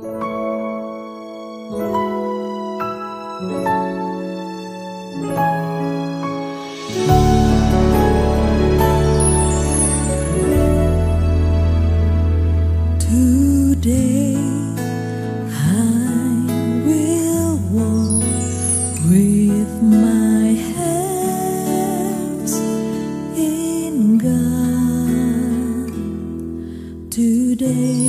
Today I will walk with my hands in God. Today.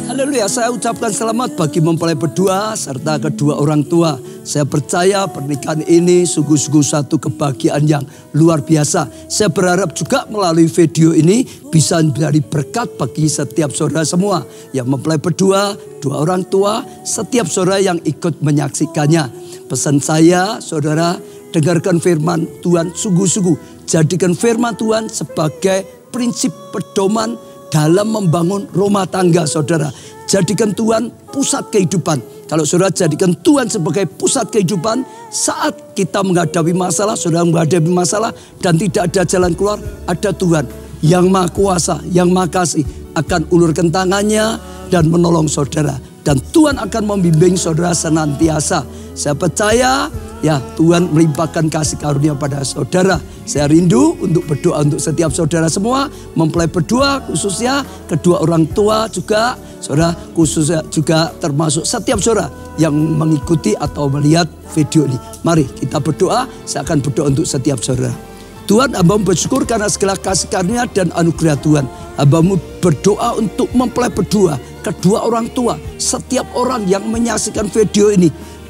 Haleluya, saya ucapkan selamat bagi mempelai berdua serta kedua orang tua. Saya percaya pernikahan ini sungguh-sungguh satu kebahagiaan yang luar biasa. Saya berharap juga melalui video ini bisa menjadi berkat bagi setiap saudara semua yang mempelai berdua, dua orang tua, setiap saudara yang ikut menyaksikannya. Pesan saya, saudara, dengarkan firman Tuhan sungguh-sungguh. Jadikan firman Tuhan sebagai prinsip pedoman dalam membangun rumah tangga saudara. Jadikan Tuhan pusat kehidupan. Kalau saudara jadikan Tuhan sebagai pusat kehidupan, saat kita menghadapi masalah, saudara menghadapi masalah dan tidak ada jalan keluar, ada Tuhan yang Maha Kuasa, yang Maha Kasih akan ulurkan tangannya dan menolong saudara. Dan Tuhan akan membimbing saudara senantiasa. Saya percaya ya Tuhan melimpahkan kasih karunia pada saudara. Saya rindu untuk berdoa untuk setiap saudara semua. Mempelai berdua khususnya, kedua orang tua juga. Saudara khususnya juga termasuk setiap saudara yang mengikuti atau melihat video ini. Mari kita berdoa, saya akan berdoa untuk setiap saudara. Tuhan, hamba-Mu bersyukur karena segala kasih karunia dan anugerah Tuhan. Hamba-Mu berdoa untuk mempelai berdua, kedua orang tua, setiap orang yang menyaksikan video ini.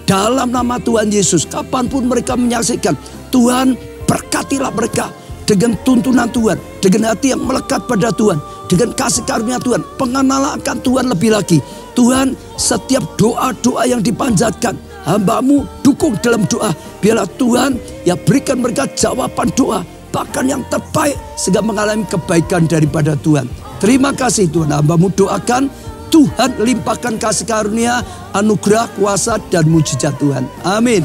Dalam nama Tuhan Yesus, kapanpun mereka menyaksikan, Tuhan berkatilah mereka dengan tuntunan Tuhan, dengan hati yang melekat pada Tuhan, dengan kasih karunia Tuhan, pengenalan akan Tuhan lebih lagi. Tuhan, setiap doa-doa yang dipanjatkan, hamba-Mu dukung dalam doa. Biarlah Tuhan ya berikan mereka jawaban doa, bahkan yang terbaik sehingga mengalami kebaikan daripada Tuhan. Terima kasih Tuhan, hamba-Mu doakan Tuhan limpahkan kasih karunia, anugerah, kuasa dan mujizat Tuhan. Amin.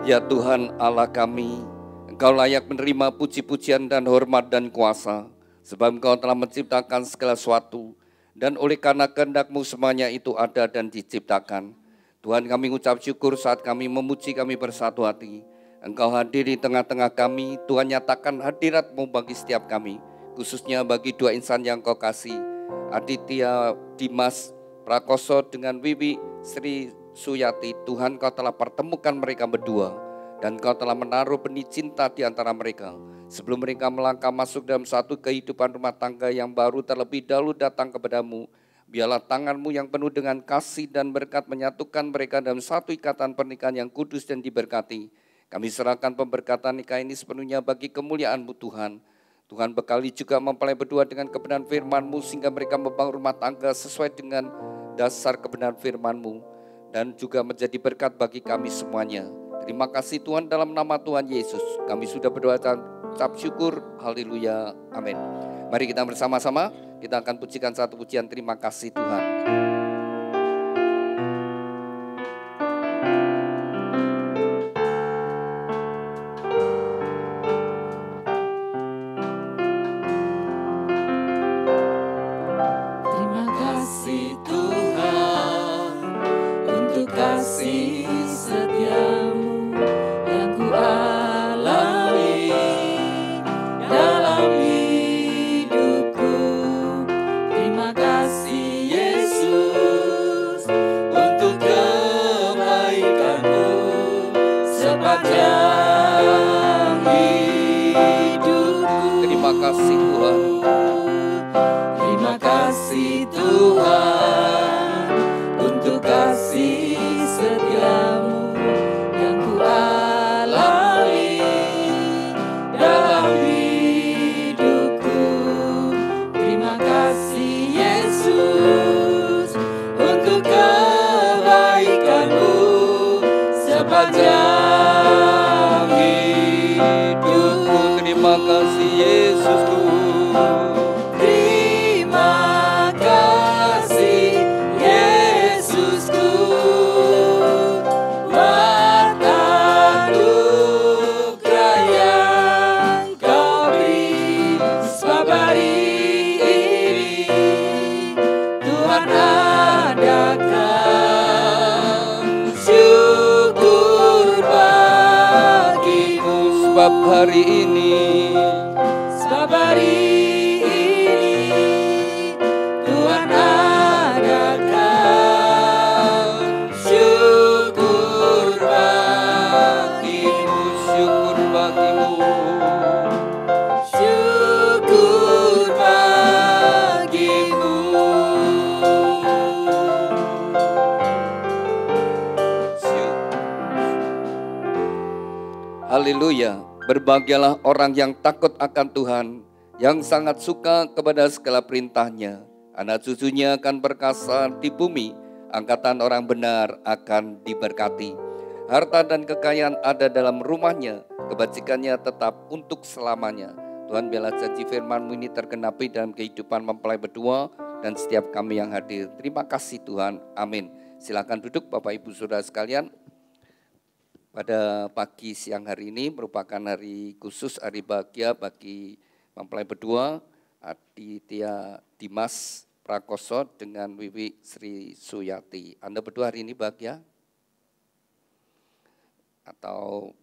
Ya Tuhan Allah kami, Engkau layak menerima puji-pujian dan hormat dan kuasa, sebab Engkau telah menciptakan segala sesuatu, dan oleh karena kehendak-Mu semuanya itu ada dan diciptakan. Tuhan, kami ucap syukur saat kami memuji, kami bersatu hati. Engkau hadir di tengah-tengah kami, Tuhan nyatakan hadirat-Mu bagi setiap kami, khususnya bagi dua insan yang Kau kasih, Aditya Dimas Prakoso dengan Wiwi Sri Suyati. Tuhan, Kau telah pertemukan mereka berdua, dan Kau telah menaruh benih cinta di antara mereka. Sebelum mereka melangkah masuk dalam satu kehidupan rumah tangga yang baru, terlebih dahulu datang kepadamu. Biarlah tangan-Mu yang penuh dengan kasih dan berkat menyatukan mereka dalam satu ikatan pernikahan yang kudus dan diberkati. Kami serahkan pemberkatan nikah ini sepenuhnya bagi kemuliaan-Mu Tuhan. Tuhan, bekali juga mempelai berdua dengan kebenaran firman-Mu, sehingga mereka membangun rumah tangga sesuai dengan dasar kebenaran firman-Mu, dan juga menjadi berkat bagi kami semuanya. Terima kasih Tuhan, dalam nama Tuhan Yesus kami sudah berdoa dan ucap syukur. Haleluya, amin. Mari kita bersama-sama, kita akan pujikan satu pujian terima kasih Tuhan. Terima kasih Tuhan untuk kasih setia-Mu yang ku alami dalam hidupku. Terima kasih Yesus untuk kebaikan-Mu sepanjang hidupku. Terima kasih Tuhan. Terima kasih Tuhan untuk kasih setia-Mu yang ku alami dalam hidupku. Terima kasih Yesus untuk kebaikan-Mu sepanjang hidupku. Terima kasih Yesusku. Terima kasih Yesusku, buat anugerah yang Kau beri. Sebab hari ini Tuhan adakan syukur bagimu. Sebab hari ini Sebab hari ini Tuhan adakan syukur bagimu. syukur bagimu. Syukur bagimu. Haleluya. Berbahagialah orang yang takut akan Tuhan, yang sangat suka kepada segala perintahnya. Anak cucunya akan perkasa di bumi, angkatan orang benar akan diberkati. Harta dan kekayaan ada dalam rumahnya, kebajikannya tetap untuk selamanya. Tuhan, biarlah janji firman-Mu ini tergenapi dalam kehidupan mempelai berdua dan setiap kami yang hadir. Terima kasih Tuhan, amin. Silakan duduk Bapak Ibu Saudara sekalian. Pada pagi siang hari ini merupakan hari khusus, hari bahagia bagi mempelai berdua Aditya Dimas Prakoso dengan Wiwi Sri Suyati. Anda berdua hari ini bahagia? Atau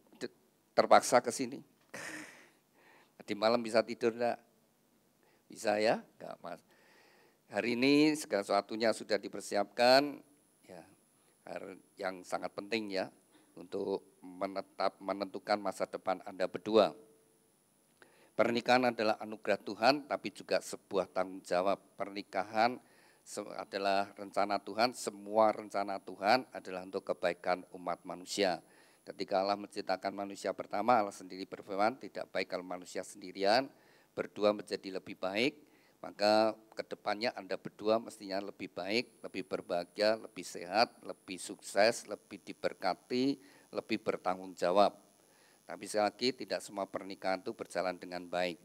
terpaksa ke sini? Di malam bisa tidur enggak? Bisa ya? Enggak, Mas. Hari ini segala sesuatunya sudah dipersiapkan, ya, yang sangat penting ya, untuk menentukan masa depan Anda berdua. Pernikahan adalah anugerah Tuhan, tapi juga sebuah tanggung jawab. Pernikahan adalah rencana Tuhan, semua rencana Tuhan adalah untuk kebaikan umat manusia. Ketika Allah menciptakan manusia pertama, Allah sendiri berfirman, tidak baik kalau manusia sendirian, berdua menjadi lebih baik. Maka kedepannya Anda berdua mestinya lebih baik, lebih berbahagia, lebih sehat, lebih sukses, lebih diberkati, lebih bertanggung jawab. Tapi sekali lagi tidak semua pernikahan itu berjalan dengan baik.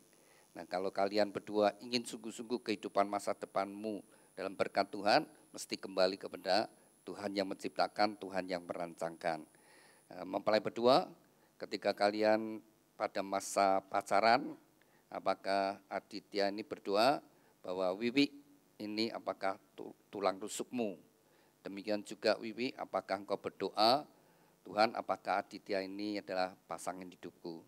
Nah, kalau kalian berdua ingin sungguh-sungguh kehidupan masa depanmu dalam berkat Tuhan, mesti kembali kepada Tuhan yang menciptakan, Tuhan yang merancangkan. Mempelai berdua, ketika kalian pada masa pacaran, apakah Aditya ini berdoa bahwa Wiwi ini apakah tulang rusukmu? Demikian juga Wiwi, apakah engkau berdoa, Tuhan apakah Aditya ini adalah pasangan hidupku?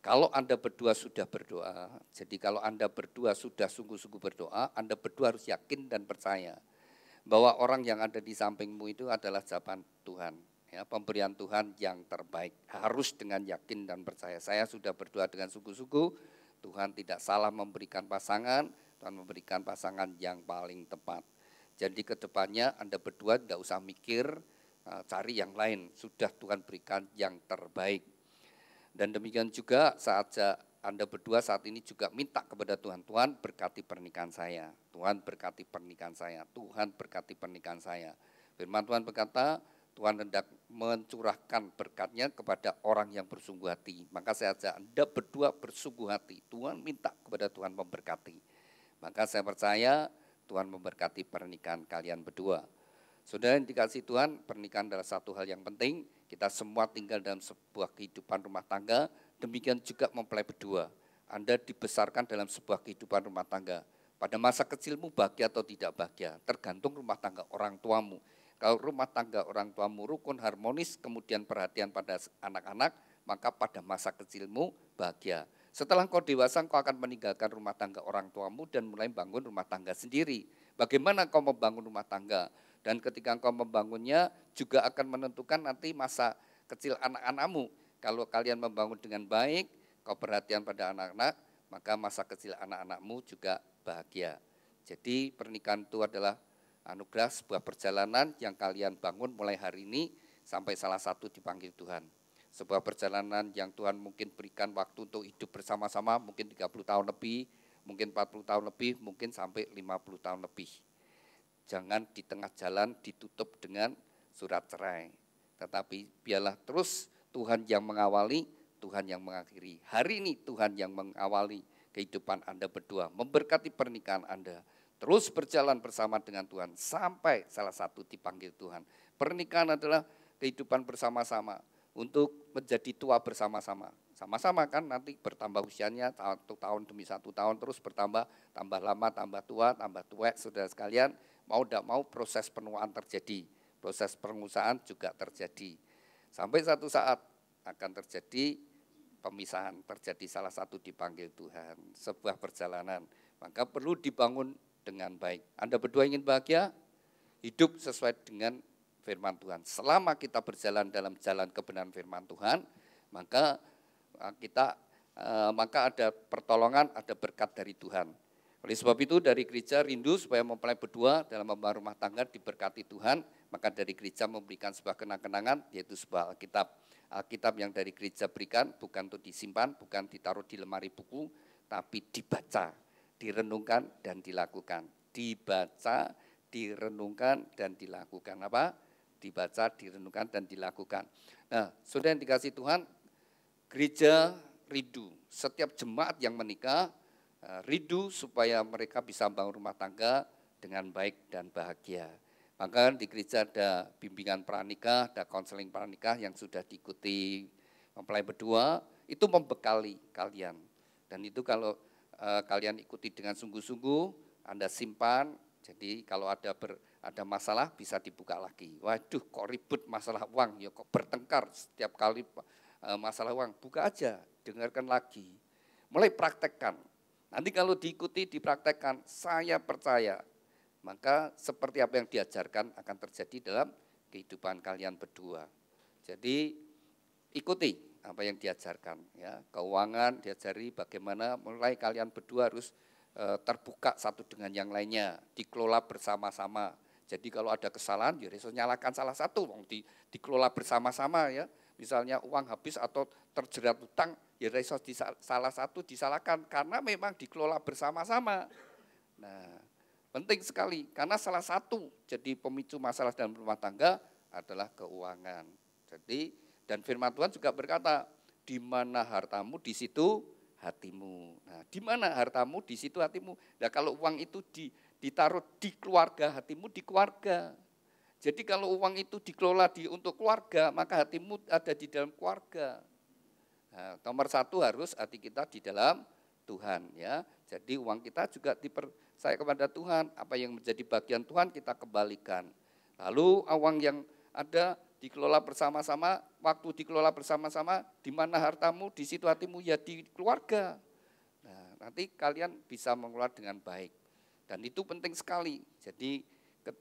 Kalau Anda berdua sudah berdoa, jadi kalau Anda berdua sudah sungguh-sungguh berdoa, Anda berdua harus yakin dan percaya bahwa orang yang ada di sampingmu itu adalah jawaban Tuhan. Ya, pemberian Tuhan yang terbaik, harus dengan yakin dan percaya. Saya sudah berdoa dengan sungguh-sungguh, Tuhan tidak salah memberikan pasangan, Tuhan memberikan pasangan yang paling tepat. Jadi kedepannya Anda berdua tidak usah mikir, cari yang lain, sudah Tuhan berikan yang terbaik. Dan demikian juga saat Anda berdua saat ini juga minta kepada Tuhan, Tuhan berkati pernikahan saya, Tuhan berkati pernikahan saya, Tuhan berkati pernikahan saya. Firman Tuhan berkata, Tuhan hendak mencurahkan berkatnya kepada orang yang bersungguh hati. Maka saya ajak Anda berdua bersungguh hati, Tuhan minta kepada Tuhan memberkati. Maka saya percaya Tuhan memberkati pernikahan kalian berdua. Saudara yang dikasihi Tuhan, pernikahan adalah satu hal yang penting. Kita semua tinggal dalam sebuah kehidupan rumah tangga, demikian juga mempelai berdua. Anda dibesarkan dalam sebuah kehidupan rumah tangga. Pada masa kecilmu bahagia atau tidak bahagia, tergantung rumah tangga orang tuamu. Kalau rumah tangga orang tuamu rukun, harmonis, kemudian perhatian pada anak-anak, maka pada masa kecilmu bahagia. Setelah kau dewasa, kau akan meninggalkan rumah tangga orang tuamu dan mulai bangun rumah tangga sendiri. Bagaimana kau membangun rumah tangga? Dan ketika engkau membangunnya juga akan menentukan nanti masa kecil anak-anakmu. Kalau kalian membangun dengan baik, kau perhatian pada anak-anak, maka masa kecil anak-anakmu juga bahagia. Jadi pernikahan itu adalah anugerah, sebuah perjalanan yang kalian bangun mulai hari ini sampai salah satu dipanggil Tuhan. Sebuah perjalanan yang Tuhan mungkin berikan waktu untuk hidup bersama-sama, mungkin 30 tahun lebih, mungkin 40 tahun lebih, mungkin sampai 50 tahun lebih. Jangan di tengah jalan ditutup dengan surat cerai. Tetapi biarlah terus Tuhan yang mengawali, Tuhan yang mengakhiri. Hari ini Tuhan yang mengawali kehidupan Anda berdua, memberkati pernikahan Anda. Terus berjalan bersama dengan Tuhan sampai salah satu dipanggil Tuhan. Pernikahan adalah kehidupan bersama-sama untuk menjadi tua bersama-sama. Sama-sama kan nanti bertambah usianya satu tahun demi satu tahun terus bertambah, tambah lama, tambah tua, saudara sekalian. Mau tidak mau proses penuaan terjadi, proses pengusahaan juga terjadi. Sampai satu saat akan terjadi pemisahan, terjadi salah satu dipanggil Tuhan, sebuah perjalanan. Maka perlu dibangun dengan baik. Anda berdua ingin bahagia, hidup sesuai dengan firman Tuhan. Selama kita berjalan dalam jalan kebenaran firman Tuhan, maka ada pertolongan, ada berkat dari Tuhan. Oleh sebab itu dari gereja rindu supaya mempelai berdua dalam membangun rumah tangga diberkati Tuhan, maka dari gereja memberikan sebuah kenang-kenangan yaitu sebuah Alkitab. Alkitab yang dari gereja berikan bukan untuk disimpan, bukan ditaruh di lemari buku, tapi dibaca, direnungkan dan dilakukan. Dibaca, direnungkan dan dilakukan. Apa? Dibaca, direnungkan dan dilakukan. Nah, saudara yang dikasihi Tuhan, gereja rindu setiap jemaat yang menikah rindu supaya mereka bisa membangun rumah tangga dengan baik dan bahagia. Maka di gereja ada bimbingan pranikah, ada konseling pranikah yang sudah diikuti mempelai berdua, itu membekali kalian. Dan itu kalau kalian ikuti dengan sungguh-sungguh, Anda simpan, jadi kalau ada masalah bisa dibuka lagi. Waduh kok ribut masalah uang, ya kok bertengkar setiap kali masalah uang, buka aja, dengarkan lagi, mulai praktekkan. Nanti kalau diikuti, dipraktekkan, saya percaya, maka seperti apa yang diajarkan akan terjadi dalam kehidupan kalian berdua. Jadi ikuti apa yang diajarkan, ya. Keuangan diajari bagaimana mulai kalian berdua harus terbuka satu dengan yang lainnya, dikelola bersama-sama. Jadi kalau ada kesalahan, ya harus nyalakan salah satu, dikelola bersama-sama ya. Misalnya uang habis atau terjerat utang, ya salah satu disalahkan karena memang dikelola bersama-sama. Nah, penting sekali karena salah satu jadi pemicu masalah dalam rumah tangga adalah keuangan. Jadi dan firman Tuhan juga berkata, di mana hartamu di situ hatimu. Nah, di mana hartamu di situ hatimu. Nah, kalau uang itu ditaruh di keluarga, hatimu di keluarga. Jadi kalau uang itu dikelola untuk keluarga, maka hatimu ada di dalam keluarga. Nah, nomor satu harus hati kita di dalam Tuhan ya. Jadi uang kita juga dipercaya kepada Tuhan. Apa yang menjadi bagian Tuhan kita kembalikan. Lalu uang yang ada dikelola bersama-sama. Waktu dikelola bersama-sama, di mana hartamu, di situ hatimu ya di keluarga. Nah, nanti kalian bisa mengelola dengan baik. Dan itu penting sekali. Jadi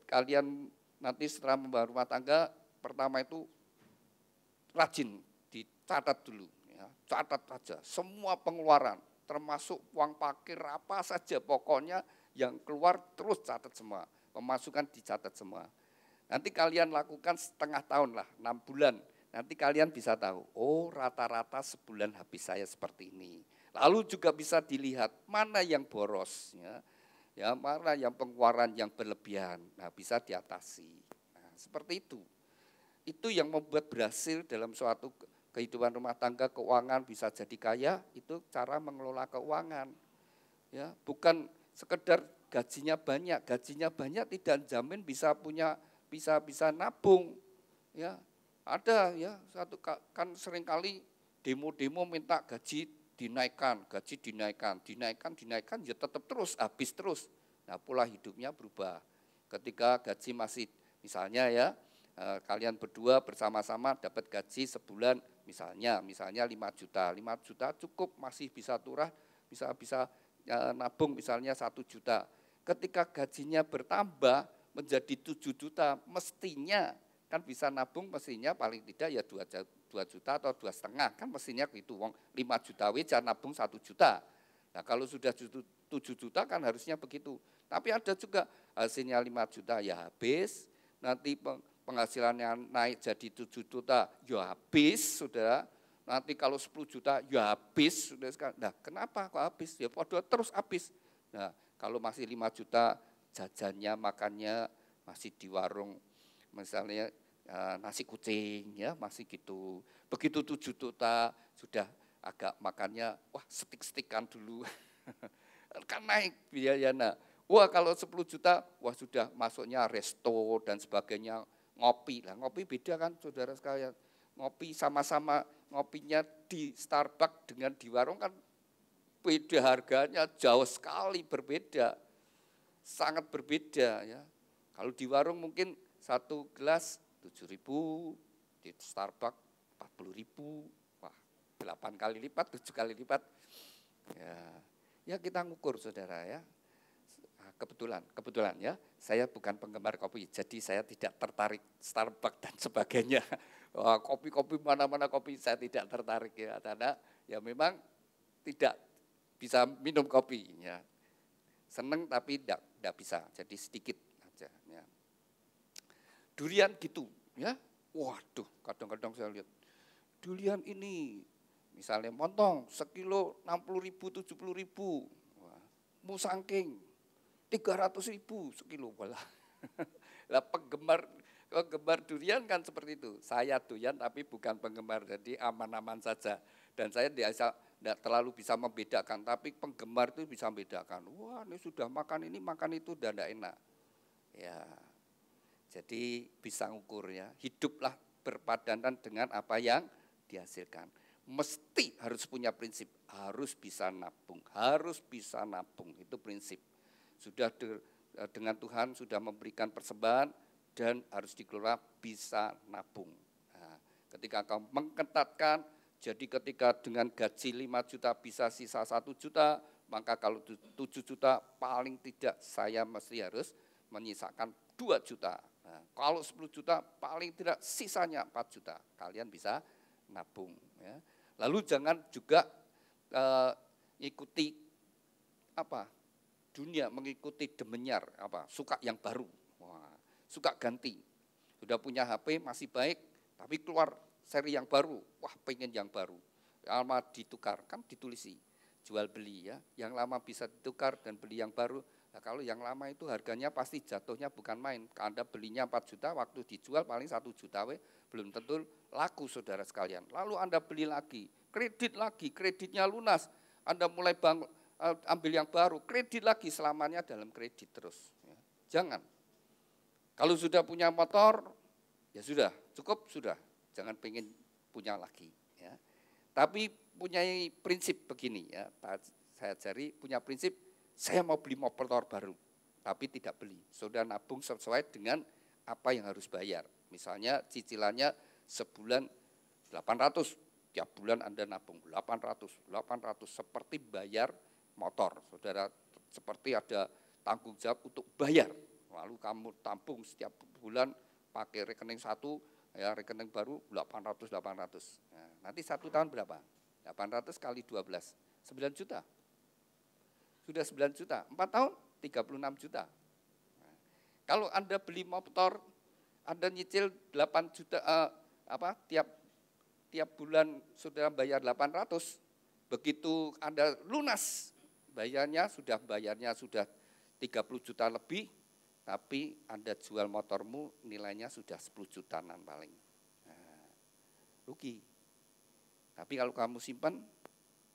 kalian nanti setelah membangun rumah tangga, pertama itu rajin dicatat dulu. Ya, catat saja semua pengeluaran, termasuk uang parkir apa saja, pokoknya yang keluar terus catat semua, pemasukan dicatat semua. Nanti kalian lakukan setengah tahun lah, 6 bulan, nanti kalian bisa tahu, oh rata-rata sebulan habis saya seperti ini. Lalu juga bisa dilihat mana yang boros, ya mana yang pengeluaran yang berlebihan, nah bisa diatasi. Nah, seperti itu. Itu yang membuat berhasil dalam suatu kehidupan rumah tangga, keuangan bisa jadi kaya, itu cara mengelola keuangan. Ya, bukan sekedar gajinya banyak tidak jamin bisa nabung. Ya, ada ya satu kan seringkali demo-demo minta gaji dinaikkan ya tetap terus habis terus. Nah, pola hidupnya berubah. Ketika gaji masih misalnya ya kalian berdua bersama-sama dapat gaji sebulan misalnya 5 juta cukup, masih bisa turah, bisa nabung misalnya 1 juta. Ketika gajinya bertambah menjadi 7 juta, mestinya kan bisa nabung, mestinya paling tidak ya 2 juta atau 2,5, kan mestinya gitu, 5 juta weja nabung 1 juta. Nah kalau sudah 7 juta kan harusnya begitu. Tapi ada juga hasilnya 5 juta ya habis, nanti penghasilannya naik jadi 7 juta, ya habis, saudara. Nanti kalau 10 juta, ya habis, saudara. Nah, kenapa kok habis? Ya padahal terus habis. Nah, kalau masih 5 juta, jajannya, makannya masih di warung, misalnya nasi kucing, ya masih gitu. Begitu 7 juta, sudah agak makannya, wah stik-stikan dulu. Kan naik biayanya. Wah kalau 10 juta, wah sudah masuknya resto dan sebagainya. Ngopi lah, ngopi beda kan saudara sekalian, ngopi sama-sama ngopinya di Starbucks dengan di warung kan beda harganya, jauh sekali berbeda, sangat berbeda ya. Kalau di warung mungkin 1 gelas 7.000, di Starbucks 40.000, wah 8 kali lipat, 7 kali lipat. Ya kita ngukur saudara ya. Kebetulan ya, saya bukan penggemar kopi, jadi saya tidak tertarik Starbucks dan sebagainya. Kopi-kopi mana-mana kopi saya tidak tertarik ya, karena ya memang tidak bisa minum kopi ya. Seneng tapi tidak bisa, jadi sedikit aja ya. Durian gitu ya, waduh kadang-kadang saya lihat durian ini misalnya montong sekilo 60.000, 70.000, musangking 300.000 sekilo malah. Lah penggemar durian kan seperti itu. Saya doyan tapi bukan penggemar, jadi aman-aman saja. Dan saya tidak terlalu bisa membedakan, tapi penggemar itu bisa membedakan. Wah ini sudah makan ini, makan itu, dan tidak enak. Ya, jadi bisa ngukur ya. Hiduplah berpadanan dengan apa yang dihasilkan. Mesti harus punya prinsip, harus bisa nabung, itu prinsip. Sudah dengan Tuhan sudah memberikan persembahan dan harus dikelola bisa nabung. Nah, ketika kau mengetatkan, jadi ketika dengan gaji 5 juta bisa sisa 1 juta, maka kalau 7 juta paling tidak saya mesti harus menyisakan 2 juta. Nah, kalau 10 juta paling tidak sisanya 4 juta. Kalian bisa nabung. Ya. Lalu jangan juga ikuti dunia, mengikuti demenyar, suka yang baru, suka ganti. Sudah punya HP masih baik, tapi keluar seri yang baru, wah pengen yang baru. Lama ditukar, kan ditulisi, jual beli ya. Yang lama bisa ditukar dan beli yang baru. Nah, kalau yang lama itu harganya pasti jatuhnya bukan main. Anda belinya 4 juta, waktu dijual paling 1 juta, belum tentu laku saudara sekalian. Lalu Anda beli lagi, kreditnya lunas. Anda mulai ambil yang baru, kredit lagi, selamanya dalam kredit terus. Ya. Jangan. Kalau sudah punya motor, ya sudah, cukup sudah. Jangan pengen punya lagi. Ya. Tapi punya prinsip begini ya, saya ajari punya prinsip, saya mau beli motor baru, tapi tidak beli. Saudara nabung sesuai dengan apa yang harus bayar. Misalnya cicilannya sebulan 800, tiap bulan Anda nabung 800 seperti bayar motor. Saudara seperti ada tanggung jawab untuk bayar. Lalu kamu tampung setiap bulan pakai rekening satu, ya rekening baru 800. Nah, nanti 1 tahun berapa? 800 kali 12, 9 juta. Sudah 9 juta, 4 tahun 36 juta. Nah, kalau Anda beli motor, Anda nyicil 8 juta, tiap bulan sudah bayar 800, begitu Anda lunas, bayarnya sudah 30 juta lebih, tapi Anda jual motormu nilainya sudah 10 jutaan paling. Nah, rugi. Tapi kalau kamu simpan,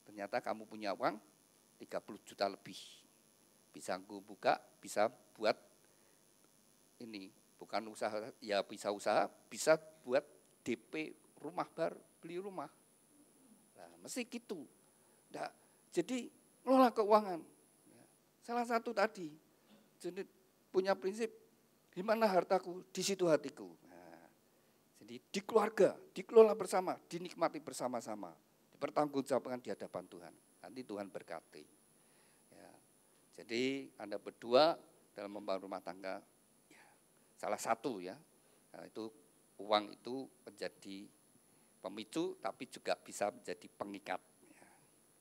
ternyata kamu punya uang 30 juta lebih. Bisa aku buka, bisa buat ini, bukan usaha, ya bisa usaha, bisa buat DP rumah baru, beli rumah. Nah, mesti gitu. Nah, jadi ngelola keuangan. Salah satu tadi, jadi punya prinsip, di mana hartaku, di situ hatiku. Jadi di keluarga, dikelola bersama, dinikmati bersama-sama, dipertanggungjawabkan di hadapan Tuhan. Nanti Tuhan berkati. Ya. Jadi Anda berdua dalam membangun rumah tangga, ya, salah satu ya, nah, itu uang itu menjadi pemicu, tapi juga bisa menjadi pengikat. Ya.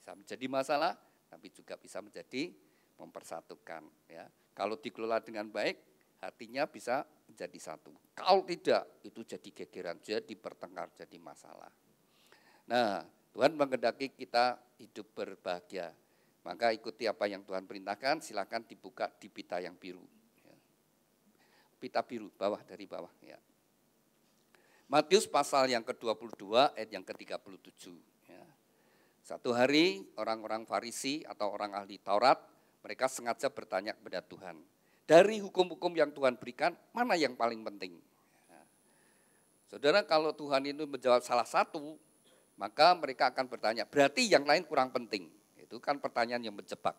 Bisa menjadi masalah, tapi juga bisa menjadi mempersatukan. Ya. Kalau dikelola dengan baik, hatinya bisa menjadi satu. Kalau tidak, itu jadi gegeran, jadi bertengkar, jadi masalah. Nah, Tuhan menghendaki kita hidup berbahagia. Maka ikuti apa yang Tuhan perintahkan, silakan dibuka di pita yang biru. Pita biru, bawah dari bawah. Ya. Matius pasal yang ke-22 ayat yang ke-37. Ya. Satu hari orang-orang Farisi atau orang ahli Taurat, mereka sengaja bertanya kepada Tuhan. Dari hukum-hukum yang Tuhan berikan, mana yang paling penting? Ya. Saudara, kalau Tuhan itu menjawab salah satu, maka mereka akan bertanya, berarti yang lain kurang penting. Itu kan pertanyaan yang menjebak.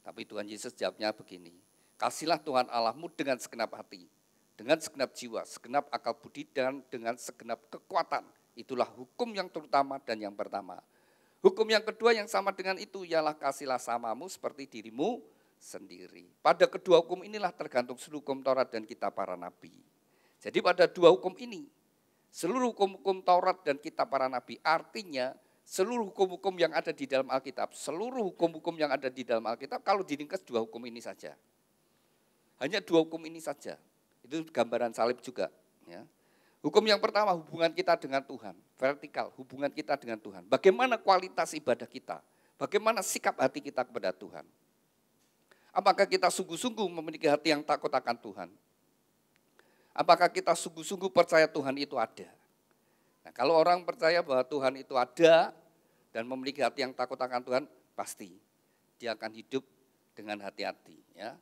Tapi Tuhan Yesus jawabnya begini, kasihlah Tuhan Allahmu dengan segenap hati, dengan segenap jiwa, segenap akal budi, dan dengan segenap kekuatan. Itulah hukum yang terutama dan yang pertama. Hukum yang kedua yang sama dengan itu, ialah kasihlah samamu seperti dirimu sendiri. Pada kedua hukum inilah tergantung seluruh hukum Taurat dan kitab para nabi. Jadi pada dua hukum ini, seluruh hukum-hukum Taurat dan kitab para nabi, artinya seluruh hukum-hukum yang ada di dalam Alkitab, seluruh hukum-hukum yang ada di dalam Alkitab, kalau diringkas dua hukum ini saja. Hanya dua hukum ini saja. Itu gambaran salib juga. Ya. Hukum yang pertama, hubungan kita dengan Tuhan. Vertikal, hubungan kita dengan Tuhan. Bagaimana kualitas ibadah kita? Bagaimana sikap hati kita kepada Tuhan? Apakah kita sungguh-sungguh memiliki hati yang takut akan Tuhan? Apakah kita sungguh-sungguh percaya Tuhan itu ada? Nah, kalau orang percaya bahwa Tuhan itu ada dan memiliki hati yang takut akan Tuhan, pasti dia akan hidup dengan hati-hati. Ya.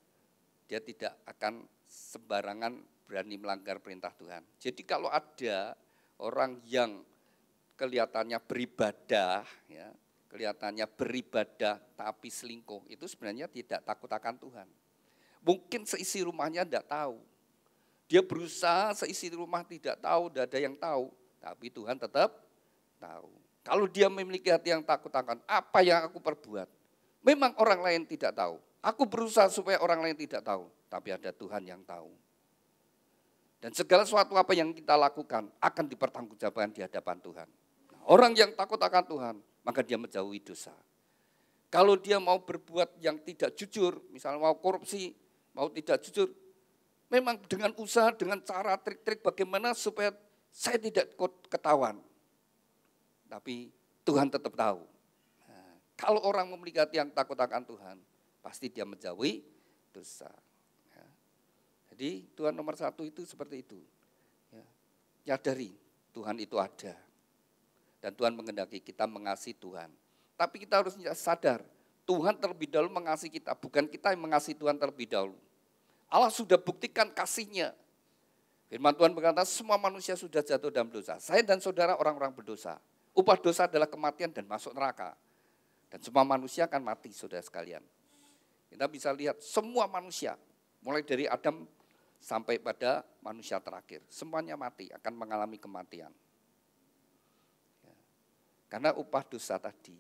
Dia tidak akan sembarangan berani melanggar perintah Tuhan. Jadi kalau ada orang yang kelihatannya beribadah, ya, kelihatannya beribadah tapi selingkuh, itu sebenarnya tidak takut akan Tuhan. Mungkin seisi rumahnya tidak tahu. Dia berusaha seisi rumah tidak tahu, tidak ada yang tahu. Tapi Tuhan tetap tahu. Kalau dia memiliki hati yang takut akan apa yang aku perbuat, memang orang lain tidak tahu. Aku berusaha supaya orang lain tidak tahu, tapi ada Tuhan yang tahu. Dan segala sesuatu apa yang kita lakukan akan dipertanggungjawabkan di hadapan Tuhan. Nah, orang yang takut akan Tuhan, maka dia menjauhi dosa. Kalau dia mau berbuat yang tidak jujur, misalnya mau korupsi, mau tidak jujur, memang dengan usaha, dengan cara trik-trik bagaimana supaya saya tidak ketahuan. Tapi Tuhan tetap tahu. Nah, kalau orang memiliki hati yang takut akan Tuhan, pasti dia menjauhi dosa. Ya. Jadi Tuhan nomor satu itu seperti itu. Ya. Nyadari Tuhan itu ada. Dan Tuhan menghendaki kita mengasihi Tuhan. Tapi kita harus sadar, Tuhan terlebih dahulu mengasihi kita, bukan kita yang mengasihi Tuhan terlebih dahulu. Allah sudah buktikan kasih-Nya. Firman Tuhan berkata, semua manusia sudah jatuh dalam dosa. Saya dan saudara orang-orang berdosa. Upah dosa adalah kematian dan masuk neraka. Dan semua manusia akan mati, saudara sekalian. Kita bisa lihat semua manusia, mulai dari Adam sampai pada manusia terakhir. Semuanya mati, akan mengalami kematian. Ya. Karena upah dosa tadi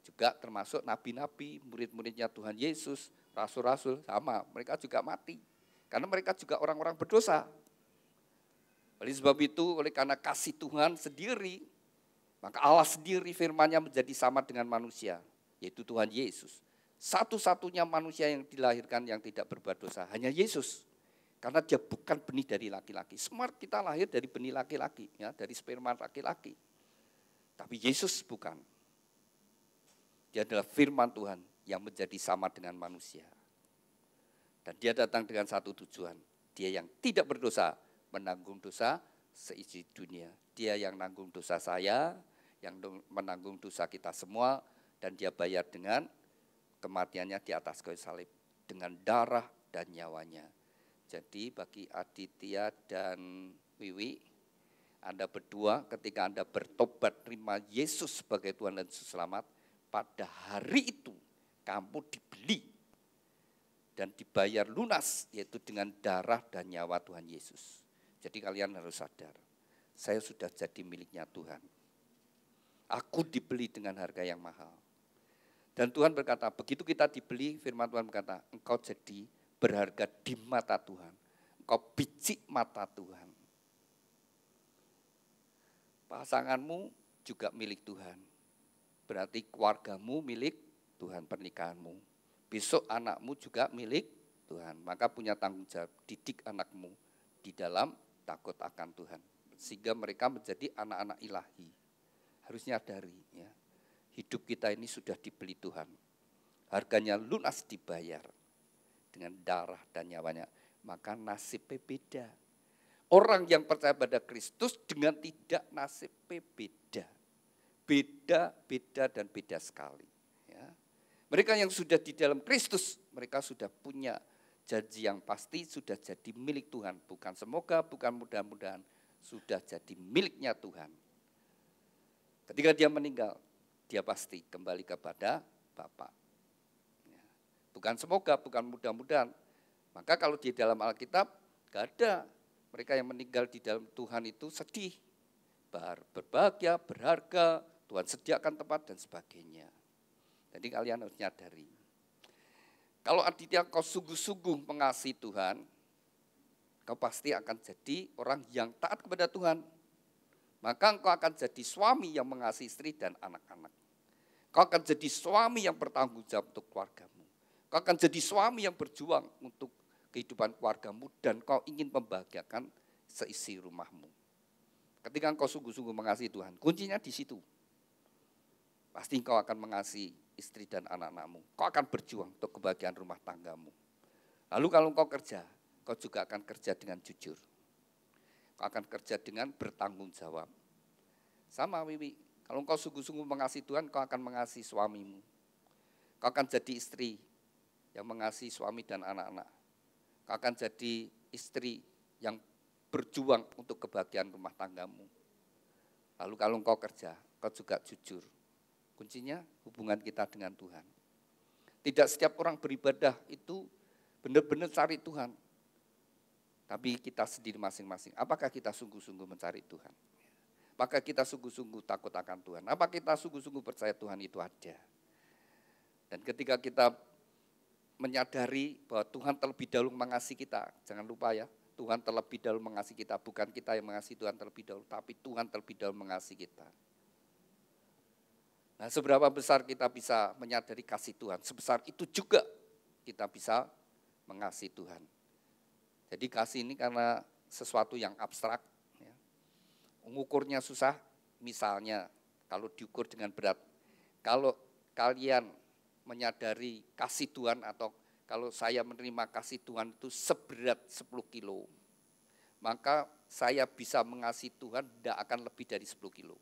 juga termasuk nabi-nabi, murid-muridnya Tuhan Yesus, rasul-rasul sama, mereka juga mati. Karena mereka juga orang-orang berdosa. Oleh sebab itu, oleh karena kasih Tuhan sendiri, maka Allah sendiri firman-Nya menjadi sama dengan manusia, yaitu Tuhan Yesus. Satu-satunya manusia yang dilahirkan yang tidak berbuat dosa, hanya Yesus. Karena dia bukan benih dari laki-laki. Semua kita lahir dari benih laki-laki, ya, dari sperma laki-laki. Tapi Yesus bukan. Dia adalah firman Tuhan yang menjadi sama dengan manusia. Dan dia datang dengan satu tujuan. Dia yang tidak berdosa, menanggung dosa seisi dunia. Dia yang menanggung dosa saya, yang menanggung dosa kita semua, dan dia bayar dengan kematiannya di atas kayu salib, dengan darah dan nyawanya. Jadi bagi Aditya dan Wiwi, Anda berdua ketika Anda bertobat terima Yesus sebagai Tuhan dan Juru Selamat, pada hari itu kamu dibeli dan dibayar lunas, yaitu dengan darah dan nyawa Tuhan Yesus. Jadi kalian harus sadar, saya sudah jadi miliknya Tuhan. Aku dibeli dengan harga yang mahal. Dan Tuhan berkata, begitu kita dibeli, firman Tuhan berkata, engkau jadi berharga di mata Tuhan. Engkau biji mata Tuhan. Pasanganmu juga milik Tuhan. Berarti keluargamu milik Tuhan, pernikahanmu. Besok anakmu juga milik Tuhan. Maka punya tanggung jawab, didik anakmu di dalam takut akan Tuhan. Sehingga mereka menjadi anak-anak ilahi. Harus nyadari, ya, hidup kita ini sudah dibeli Tuhan. Harganya lunas dibayar dengan darah dan nyawanya. Maka nasibnya beda. Orang yang percaya pada Kristus dengan tidak nasibnya beda. Beda dan beda sekali. Ya. Mereka yang sudah di dalam Kristus, mereka sudah punya janji yang pasti, sudah jadi milik Tuhan. Bukan semoga, bukan mudah-mudahan, sudah jadi miliknya Tuhan. Ketika dia meninggal, dia pasti kembali kepada Bapa. Ya. Bukan semoga, bukan mudah-mudahan. Maka kalau di dalam Alkitab, gak ada mereka yang meninggal di dalam Tuhan itu sedih. Berbahagia, berharga, Tuhan sediakan tempat dan sebagainya. Jadi kalian harus nyadari. Kalau Aditya kau sungguh-sungguh mengasihi Tuhan, kau pasti akan jadi orang yang taat kepada Tuhan. Maka engkau akan jadi suami yang mengasihi istri dan anak-anak. Kau akan jadi suami yang bertanggung jawab untuk keluargamu. Kau akan jadi suami yang berjuang untuk kehidupan keluargamu dan kau ingin membahagiakan seisi rumahmu. Ketika engkau sungguh-sungguh mengasihi Tuhan, kuncinya di situ. Pasti engkau akan mengasihi istri dan anak-anakmu. Kau akan berjuang untuk kebahagiaan rumah tanggamu. Lalu kalau engkau kerja, kau juga akan kerja dengan jujur. Kau akan kerja dengan bertanggung jawab. Sama Wiwi, kalau engkau sungguh-sungguh mengasihi Tuhan, kau akan mengasihi suamimu. Kau akan jadi istri yang mengasihi suami dan anak-anak. Kau akan jadi istri yang berjuang untuk kebahagiaan rumah tanggamu. Lalu kalau engkau kerja, kau juga jujur. Kuncinya hubungan kita dengan Tuhan. Tidak setiap orang beribadah itu benar-benar cari Tuhan. Tapi kita sendiri masing-masing, apakah kita sungguh-sungguh mencari Tuhan? Apakah kita sungguh-sungguh takut akan Tuhan? Apakah kita sungguh-sungguh percaya Tuhan itu ada? Dan ketika kita menyadari bahwa Tuhan terlebih dahulu mengasihi kita, jangan lupa ya, Tuhan terlebih dahulu mengasihi kita, bukan kita yang mengasihi Tuhan terlebih dahulu, tapi Tuhan terlebih dahulu mengasihi kita. Nah, seberapa besar kita bisa menyadari kasih Tuhan, sebesar itu juga kita bisa mengasihi Tuhan. Jadi kasih ini karena sesuatu yang abstrak, ya. Mengukurnya susah, misalnya kalau diukur dengan berat. Kalau kalian menyadari kasih Tuhan atau kalau saya menerima kasih Tuhan itu seberat 10 kilo, maka saya bisa mengasihi Tuhan tidak akan lebih dari 10 kilo.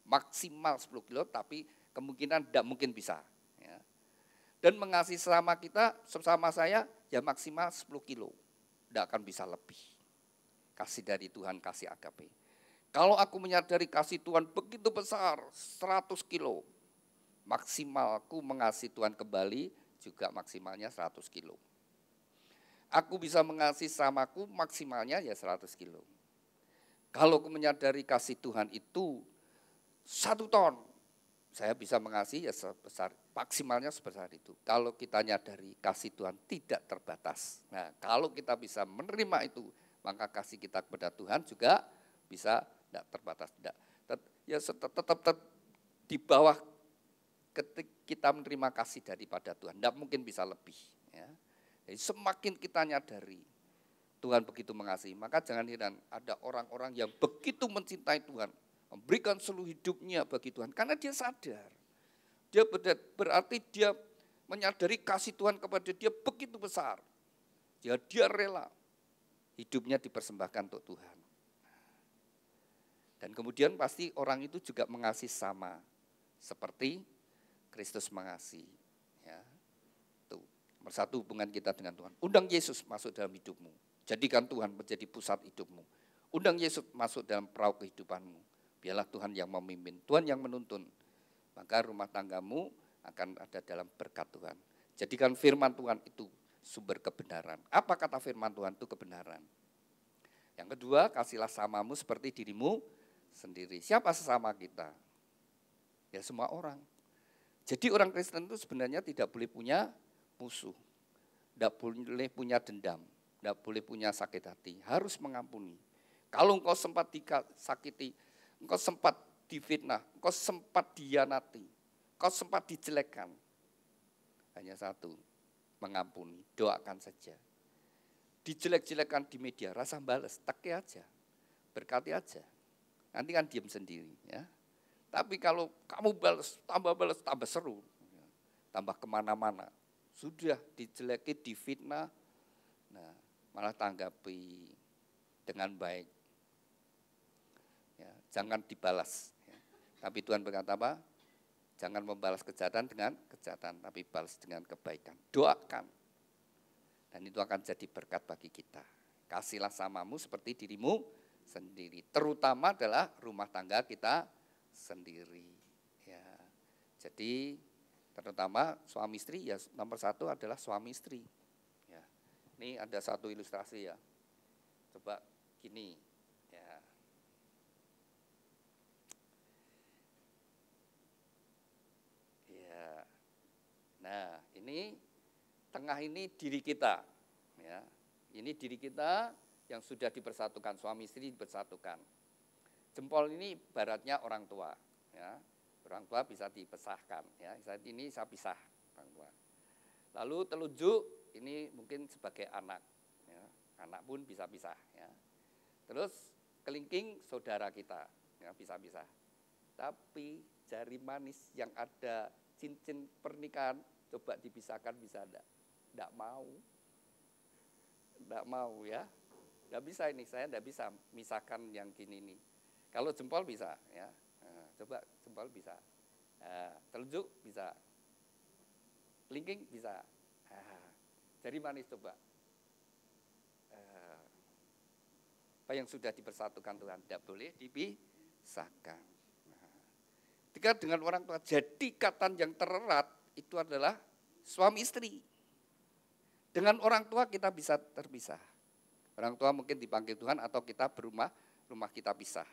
Maksimal 10 kilo, tapi kemungkinan tidak mungkin bisa. Ya. Dan mengasihi sesama saya ya maksimal 10 kilo. Tidak akan bisa lebih. Kasih dari Tuhan, kasih agape. Kalau aku menyadari kasih Tuhan begitu besar, 100 kilo, maksimalku mengasihi Tuhan kembali juga maksimalnya 100 kilo. Aku bisa mengasihi samaku maksimalnya ya 100 kilo. Kalau aku menyadari kasih Tuhan itu 1 ton, saya bisa mengasihi ya sebesar, maksimalnya sebesar itu. Kalau kita nyadari kasih Tuhan tidak terbatas. Nah, kalau kita bisa menerima itu, maka kasih kita kepada Tuhan juga bisa tidak terbatas. Tetap di bawah ketika kita menerima kasih daripada Tuhan. Tidak mungkin bisa lebih. Ya. Jadi semakin kita nyadari Tuhan begitu mengasihi, maka jangan heran ada orang-orang yang begitu mencintai Tuhan, memberikan seluruh hidupnya bagi Tuhan, karena dia sadar. Dia berarti dia menyadari kasih Tuhan kepada dia begitu besar. Dia rela hidupnya dipersembahkan untuk Tuhan. Dan kemudian pasti orang itu juga mengasihi sama seperti Kristus mengasihi. Ya. Tuh, nomor 1 hubungan kita dengan Tuhan. Undang Yesus masuk dalam hidupmu. Jadikan Tuhan menjadi pusat hidupmu. Undang Yesus masuk dalam perahu kehidupanmu. Biarlah Tuhan yang memimpin, Tuhan yang menuntun. Maka rumah tanggamu akan ada dalam berkat Tuhan. Jadikan firman Tuhan itu sumber kebenaran. Apa kata firman Tuhan itu kebenaran? Yang kedua, kasihlah samamu seperti dirimu sendiri. Siapa sesama kita? Ya semua orang. Jadi orang Kristen itu sebenarnya tidak boleh punya musuh. Tidak boleh punya dendam. Tidak boleh punya sakit hati. Harus mengampuni. Kalau engkau sempat disakiti, engkau sempat difitnah, engkau sempat dihianati, engkau sempat dijelekkan. Hanya satu, mengampuni, doakan saja. Dijelek-jelekan di media, rasa balas, teki aja, berkati aja. Nanti kan diam sendiri. Ya. Tapi kalau kamu balas, tambah seru, tambah kemana-mana. Sudah dijeleki, difitnah, nah malah tanggapi dengan baik. Ya, jangan dibalas. Ya. Tapi Tuhan berkata apa? Jangan membalas kejahatan dengan kejahatan, tapi balas dengan kebaikan. Doakan. Dan itu akan jadi berkat bagi kita. Kasihlah samamu seperti dirimu sendiri. Terutama adalah rumah tangga kita sendiri. Ya. Jadi terutama suami istri, ya nomor 1 adalah suami istri. Ya. Ini ada satu ilustrasi ya. Coba gini. Ya. Ya. Nah ini tengah ini diri kita, ya. Ini diri kita yang sudah dipersatukan, suami istri dipersatukan. Jempol ini ibaratnya orang tua, ya. Orang tua bisa dipisahkan, ya. Saat ini saya pisah orang tua. Lalu telunjuk ini mungkin sebagai anak, ya. Anak pun bisa pisah, ya. Terus kelingking saudara kita, ya, bisa-bisa. Tapi jari manis yang ada cincin pernikahan coba dipisahkan bisa enggak? Enggak mau. Enggak mau ya. Enggak bisa ini, saya enggak bisa misahkan yang gini nih. Kalau jempol bisa ya. Nah, coba jempol bisa. Nah, telunjuk bisa. Kelingking bisa. Nah, jari manis coba. Apa yang sudah dipersatukan Tuhan tidak boleh dipisahkan. Nah, ketika dengan orang tua, jadi ikatan yang tererat itu adalah suami istri. Dengan orang tua kita bisa terpisah. Orang tua mungkin dipanggil Tuhan atau kita rumah kita pisah.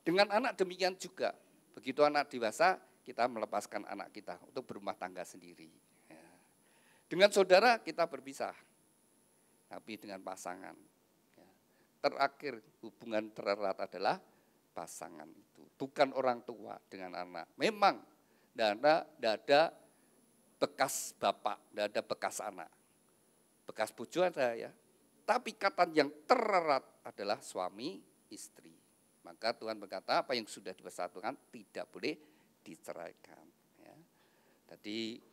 Dengan anak demikian juga. Begitu anak dewasa, kita melepaskan anak kita untuk berumah tangga sendiri. Ya. Dengan saudara kita berpisah. Tapi dengan pasangan. Ya. Terakhir hubungan tererat adalah pasangan itu. Bukan orang tua dengan anak. Memang tidak ada bekas bapak, tidak ada bekas anak. Bekas bojo ada ya. Tapi ikatan yang tererat adalah suami istri. Maka Tuhan berkata apa yang sudah dipersatukan tidak boleh diceraikan. Ya. Jadi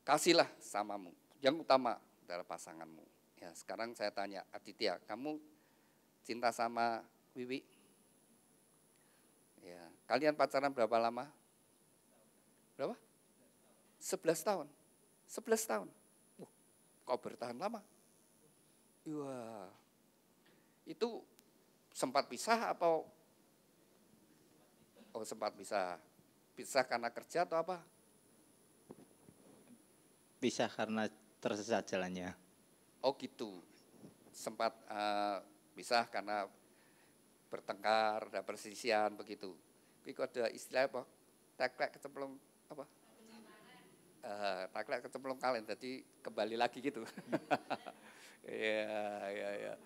kasihlah samamu. Yang utama adalah pasanganmu. Ya, sekarang saya tanya Aditya, kamu cinta sama Wiwi? Ya, kalian pacaran berapa lama? Berapa? 11 tahun. 11 tahun. Kok bertahan lama? Wah, itu sempat pisah atau Oh sempat pisah. Pisah karena kerja atau apa? Pisah karena tersesat jalannya. Oh gitu. Sempat pisah karena bertengkar, ada persisian begitu. Tapi kok ada istilah apa? Teklek kecemplung apa? Teklek kecemplung kalen, jadi kembali lagi gitu. Iya.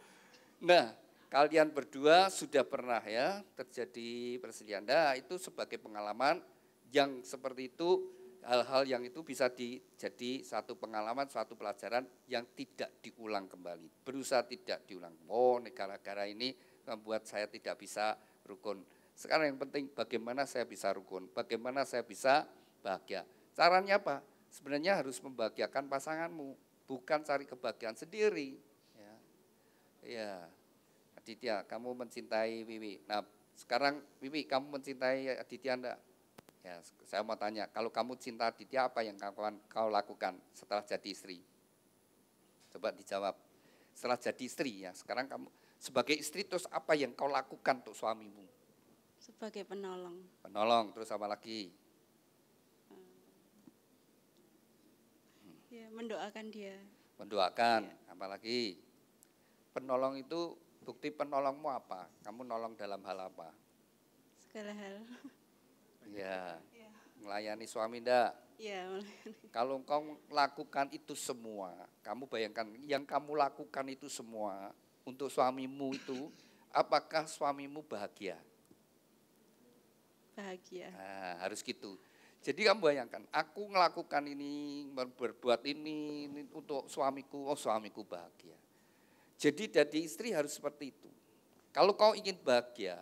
Nah, kalian berdua sudah pernah ya terjadi perselisihan. Nah, itu sebagai pengalaman yang seperti itu, hal-hal yang itu bisa jadi satu pengalaman, suatu pelajaran yang tidak diulang kembali. Berusaha tidak diulang. Oh, negara-negara ini membuat saya tidak bisa rukun. Sekarang yang penting bagaimana saya bisa rukun, bagaimana saya bisa bahagia. Caranya apa? Sebenarnya harus membahagiakan pasanganmu, bukan cari kebahagiaan sendiri. Ya. Aditya, kamu mencintai Wiwi. Nah, sekarang Wiwi, kamu mencintai Aditya enggak? Ya, saya mau tanya, kalau kamu cinta Aditya, apa yang kau lakukan setelah jadi istri? Coba dijawab. Setelah jadi istri ya, sekarang kamu sebagai istri terus apa yang kau lakukan untuk suamimu? Sebagai penolong. Penolong, terus apa lagi? Ya, mendoakan dia. Mendoakan, Ya. apa lagi? Penolong itu, bukti penolongmu apa? Kamu nolong dalam hal apa? Segala hal. Ya, Ya. melayani suami enggak? Ya, Kalau engkau lakukan itu semua, kamu bayangkan yang kamu lakukan itu semua untuk suamimu itu, apakah suamimu bahagia? bahagia. Nah, harus gitu. Jadi kamu bayangkan, aku melakukan ini, berbuat ini untuk suamiku, oh suamiku bahagia. Jadi jadi istri harus seperti itu. Kalau kau ingin bahagia,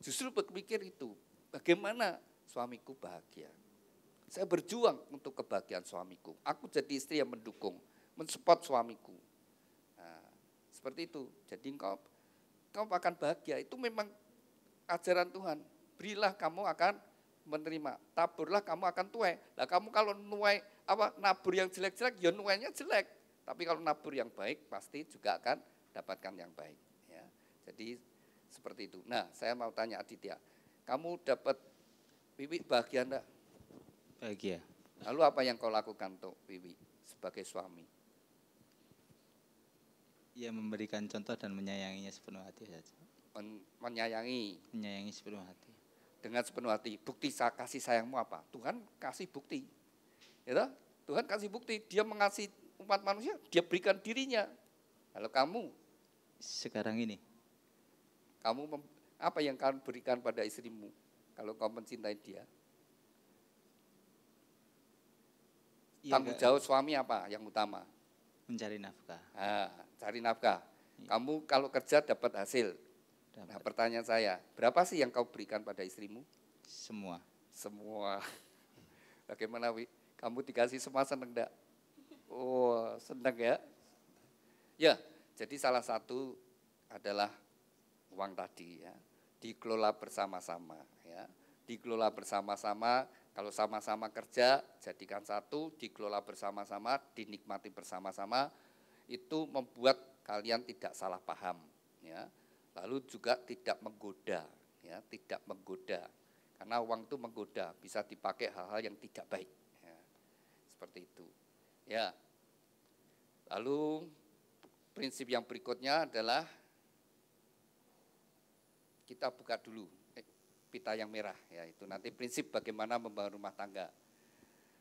justru berpikir itu, bagaimana suamiku bahagia. Saya berjuang untuk kebahagiaan suamiku. Aku jadi istri yang mendukung, mensupport suamiku. Nah, seperti itu. Jadi kau akan bahagia. Itu memang ajaran Tuhan. Berilah kamu akan menerima. Taburlah kamu akan tuai. Nah kamu kalau nuai nabur yang jelek-jelek, ya nuainya jelek. Tapi kalau nabur yang baik, pasti juga akan dapatkan yang baik. Ya. Jadi seperti itu. Nah saya mau tanya Aditya, kamu dapat Wiwi bahagia enggak? Bahagia. Lalu apa yang kau lakukan untuk Wiwi sebagai suami? Ya memberikan contoh dan menyayanginya sepenuh hati saja. Menyayangi. Menyayangi sepenuh hati. Dengan sepenuh hati. Bukti kasih sayangmu apa? Tuhan kasih bukti. Ya, Tuhan kasih bukti. Dia mengasihi umat manusia, dia berikan dirinya. Kalau kamu? Sekarang ini? Kamu apa yang kamu berikan pada istrimu kalau kau mencintai dia? Ya, Tanggung jawab suami apa yang utama? Mencari nafkah. Nah, cari nafkah. Kamu kalau kerja dapat hasil. Nah pertanyaan saya, berapa sih yang kau berikan pada istrimu? Semua. Semua. Bagaimana Wi? Kamu dikasih semua seneng enggak? Oh seneng ya. Ya, jadi salah satu adalah uang tadi ya. Dikelola bersama-sama ya. Dikelola bersama-sama, kalau sama-sama kerja jadikan satu, dikelola bersama-sama, dinikmati bersama-sama, itu membuat kalian tidak salah paham ya. Lalu juga tidak menggoda, ya, tidak menggoda, karena uang itu menggoda, bisa dipakai hal-hal yang tidak baik, ya. Seperti itu, ya. Lalu prinsip yang berikutnya adalah kita buka dulu pita yang merah, ya itu nanti prinsip bagaimana membangun rumah tangga.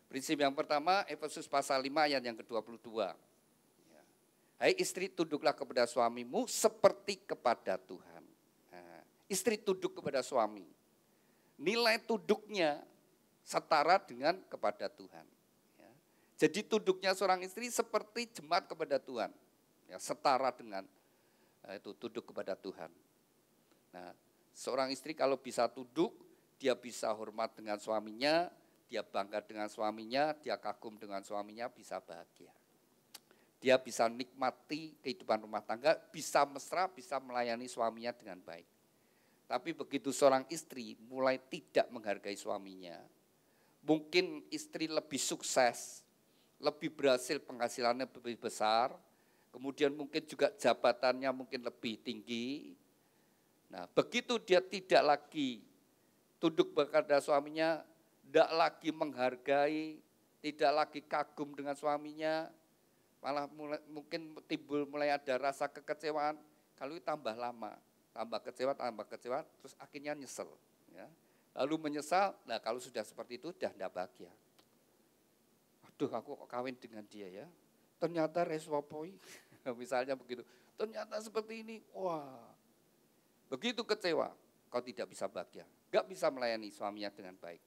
Prinsip yang pertama Efesus pasal 5 ayat yang ke-22. Hai istri, tunduklah kepada suamimu seperti kepada Tuhan. Nah, istri tunduk kepada suami. Nilai tunduknya setara dengan kepada Tuhan. Ya. Jadi tunduknya seorang istri seperti jemaat kepada Tuhan. Ya, setara dengan itu tunduk kepada Tuhan. Nah, seorang istri kalau bisa tunduk, dia bisa hormat dengan suaminya, dia bangga dengan suaminya, dia kagum dengan suaminya, bisa bahagia. Dia bisa nikmati kehidupan rumah tangga, bisa mesra, bisa melayani suaminya dengan baik. Tapi begitu seorang istri mulai tidak menghargai suaminya, mungkin istri lebih sukses, lebih berhasil, penghasilannya lebih besar, kemudian mungkin juga jabatannya mungkin lebih tinggi. Nah, begitu dia tidak lagi tunduk kepada suaminya, tidak lagi menghargai, tidak lagi kagum dengan suaminya, malah mungkin timbul mulai ada rasa kekecewaan. Kalau itu tambah lama, tambah kecewa, terus akhirnya nyesel. Ya. Lalu menyesal, nah kalau sudah seperti itu sudah tidak bahagia. Aduh, aku kok kawin dengan dia ya, ternyata reswapoi, misalnya begitu. Ternyata seperti ini, wah, begitu kecewa, kau tidak bisa bahagia, gak bisa melayani suaminya dengan baik.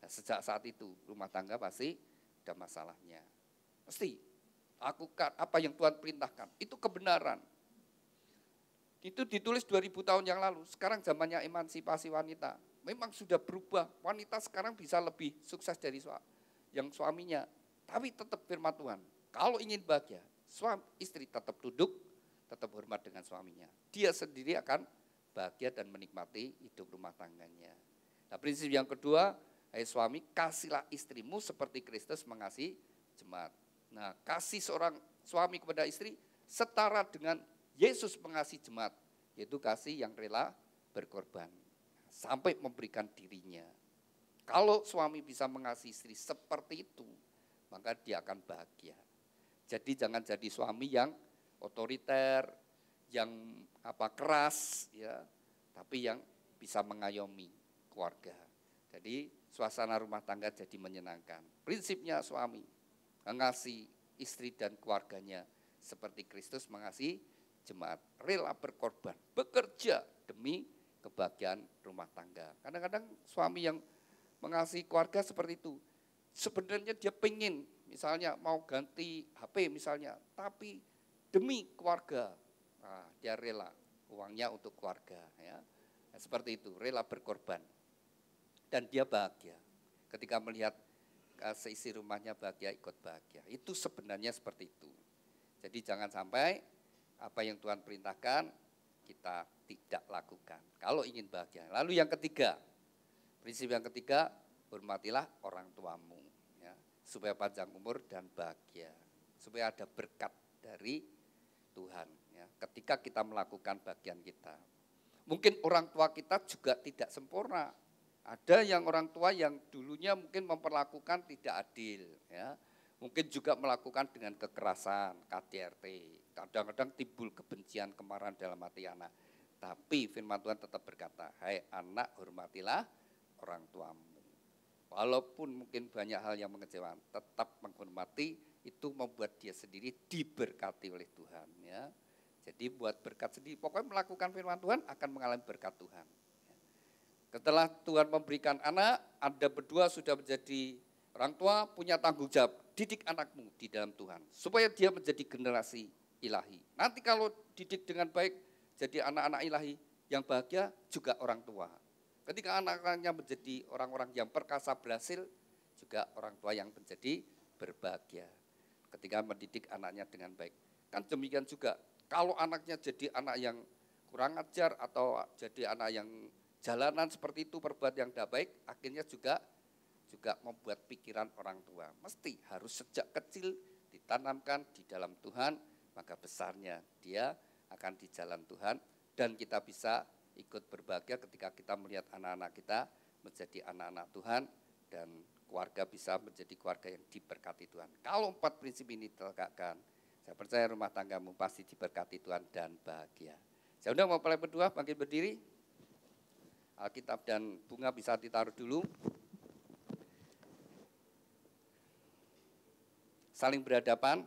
Nah, sejak saat itu rumah tangga pasti ada masalahnya. Mesti lakukan apa yang Tuhan perintahkan, itu kebenaran. Itu ditulis 2000 tahun yang lalu, sekarang zamannya emansipasi wanita. Memang sudah berubah, wanita sekarang bisa lebih sukses dari yang suaminya. Tapi tetap firman Tuhan, kalau ingin bahagia, istri tetap duduk, tetap hormat dengan suaminya. Dia sendiri akan bahagia dan menikmati hidup rumah tangganya. Nah, prinsip yang kedua, hai suami, kasihlah istrimu seperti Kristus mengasihi jemaat. Nah, kasih seorang suami kepada istri setara dengan Yesus mengasihi jemaat, yaitu kasih yang rela berkorban sampai memberikan dirinya. Kalau suami bisa mengasihi istri seperti itu, maka dia akan bahagia. Jadi jangan jadi suami yang otoriter, yang keras, ya, tapi yang bisa mengayomi keluarga. Jadi suasana rumah tangga jadi menyenangkan. Prinsipnya suami mengasihi istri dan keluarganya seperti Kristus mengasihi jemaat, rela berkorban, bekerja demi kebahagiaan rumah tangga. Kadang-kadang suami yang mengasihi keluarga seperti itu, sebenarnya dia pengen, misalnya mau ganti HP misalnya, tapi demi keluarga, nah, dia rela uangnya untuk keluarga, ya. Nah, seperti itu, rela berkorban, dan dia bahagia ketika melihat seisi rumahnya bahagia, ikut bahagia. Itu sebenarnya seperti itu. Jadi jangan sampai apa yang Tuhan perintahkan kita tidak lakukan kalau ingin bahagia. Lalu yang ketiga, prinsip yang ketiga, hormatilah orang tuamu, ya, supaya panjang umur dan bahagia, supaya ada berkat dari Tuhan, ya, ketika kita melakukan bagian kita. Mungkin orang tua kita juga tidak sempurna. Ada yang orang tua yang dulunya mungkin memperlakukan tidak adil, ya. Mungkin juga melakukan dengan kekerasan, KDRT. Kadang-kadang timbul kebencian, kemarahan dalam hati anak. Tapi firman Tuhan tetap berkata, hai anak, hormatilah orang tuamu. Walaupun mungkin banyak hal yang mengecewakan, tetap menghormati. Itu membuat dia sendiri diberkati oleh Tuhan, ya. Jadi buat berkat sendiri, pokoknya melakukan firman Tuhan akan mengalami berkat Tuhan. Setelah Tuhan memberikan anak, Anda berdua sudah menjadi orang tua, punya tanggung jawab, didik anakmu di dalam Tuhan, supaya dia menjadi generasi ilahi. Nanti kalau didik dengan baik, jadi anak-anak ilahi yang bahagia juga orang tua. Ketika anak-anaknya menjadi orang-orang yang perkasa berhasil, juga orang tua yang menjadi berbahagia ketika mendidik anaknya dengan baik. Kan demikian juga, kalau anaknya jadi anak yang kurang ajar atau jadi anak yang jalanan seperti itu, berbuat yang tidak baik, akhirnya juga membuat pikiran orang tua. Mesti harus sejak kecil ditanamkan di dalam Tuhan, maka besarnya dia akan di jalan Tuhan, dan kita bisa ikut berbahagia ketika kita melihat anak-anak kita menjadi anak-anak Tuhan, dan keluarga bisa menjadi keluarga yang diberkati Tuhan. Kalau 4 prinsip ini ditegakkan, saya percaya rumah tanggamu pasti diberkati Tuhan dan bahagia. Saya undang mempelai berdua bangkit berdiri. Alkitab dan bunga bisa ditaruh dulu. Saling berhadapan.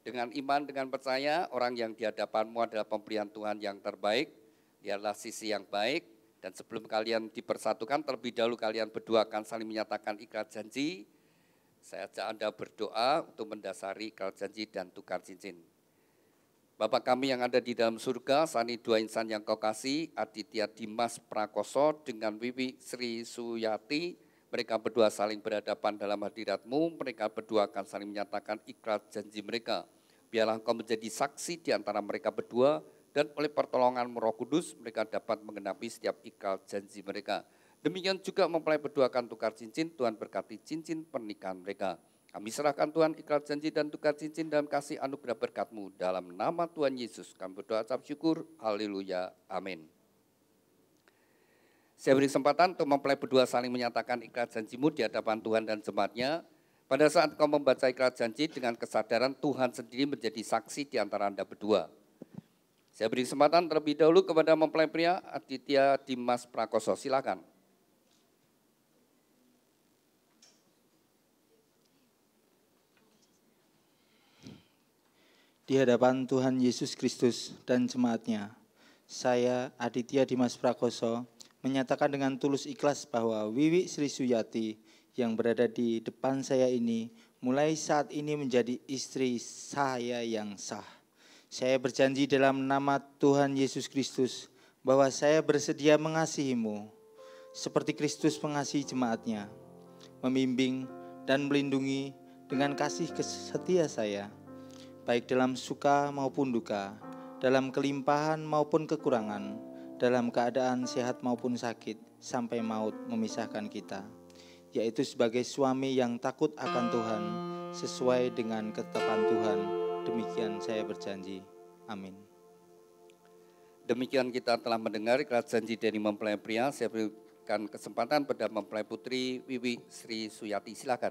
Dengan iman, dengan percaya, orang yang di hadapanmu adalah pemberian Tuhan yang terbaik. Lihatlah sisi yang baik. Dan sebelum kalian dipersatukan, terlebih dahulu kalian berdua akan saling menyatakan ikrar janji. Saya ajak Anda berdoa untuk mendasari ikrar janji dan tukar cincin. Bapa kami yang ada di dalam surga, saat ini 2 insan yang kau kasih, Aditya Dimas Prakoso dengan Wiwi Sri Suyati, mereka berdua saling berhadapan dalam hadirat-Mu, mereka berdua akan saling menyatakan ikrar janji mereka. Biarlah Engkau menjadi saksi di antara mereka berdua, dan oleh pertolongan Roh Kudus mereka dapat menggenapi setiap ikrar janji mereka. Demikian juga mempelai berdua akan tukar cincin, Tuhan berkati cincin pernikahan mereka. Kami serahkan Tuhan ikrar janji dan tukar cincin dalam kasih anugerah berkat-Mu. Dalam nama Tuhan Yesus kami berdoa ucap syukur. Haleluya. Amin. Saya beri kesempatan untuk mempelai berdua saling menyatakan ikrar janjimu di hadapan Tuhan dan jemaatnya. Pada saat kau membaca ikrar janji dengan kesadaran Tuhan sendiri menjadi saksi di antara Anda berdua. Saya beri kesempatan terlebih dahulu kepada mempelai pria Aditya Dimas Prakoso. Silakan. Di hadapan Tuhan Yesus Kristus dan jemaatnya, saya Aditya Dimas Prakoso menyatakan dengan tulus ikhlas bahwa Wiwi Sri Suyati yang berada di depan saya ini mulai saat ini menjadi istri saya yang sah. Saya berjanji dalam nama Tuhan Yesus Kristus bahwa saya bersedia mengasihimu seperti Kristus mengasihi jemaatnya, membimbing dan melindungi dengan kasih setia saya, baik dalam suka maupun duka, dalam kelimpahan maupun kekurangan, dalam keadaan sehat maupun sakit, sampai maut memisahkan kita, yaitu sebagai suami yang takut akan Tuhan, sesuai dengan ketetapan Tuhan. Demikian saya berjanji. Amin. Demikian kita telah mendengar ikrar janji dari mempelai pria. Saya berikan kesempatan pada mempelai putri Wiwi Sri Suyati. Silakan.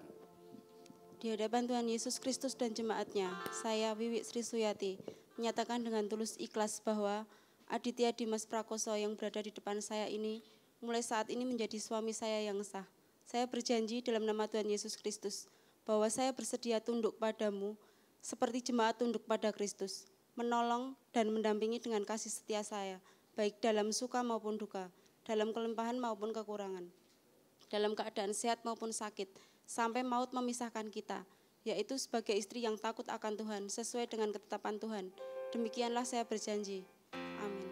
Di hadapan Tuhan Yesus Kristus dan jemaatnya, saya Wiwi Sri Suyati menyatakan dengan tulus ikhlas bahwa Aditya Dimas Prakoso yang berada di depan saya ini mulai saat ini menjadi suami saya yang sah. Saya berjanji dalam nama Tuhan Yesus Kristus bahwa saya bersedia tunduk padamu seperti jemaat tunduk pada Kristus, menolong dan mendampingi dengan kasih setia saya, baik dalam suka maupun duka, dalam kelimpahan maupun kekurangan, dalam keadaan sehat maupun sakit, sampai maut memisahkan kita, yaitu sebagai istri yang takut akan Tuhan, sesuai dengan ketetapan Tuhan. Demikianlah saya berjanji. Amin.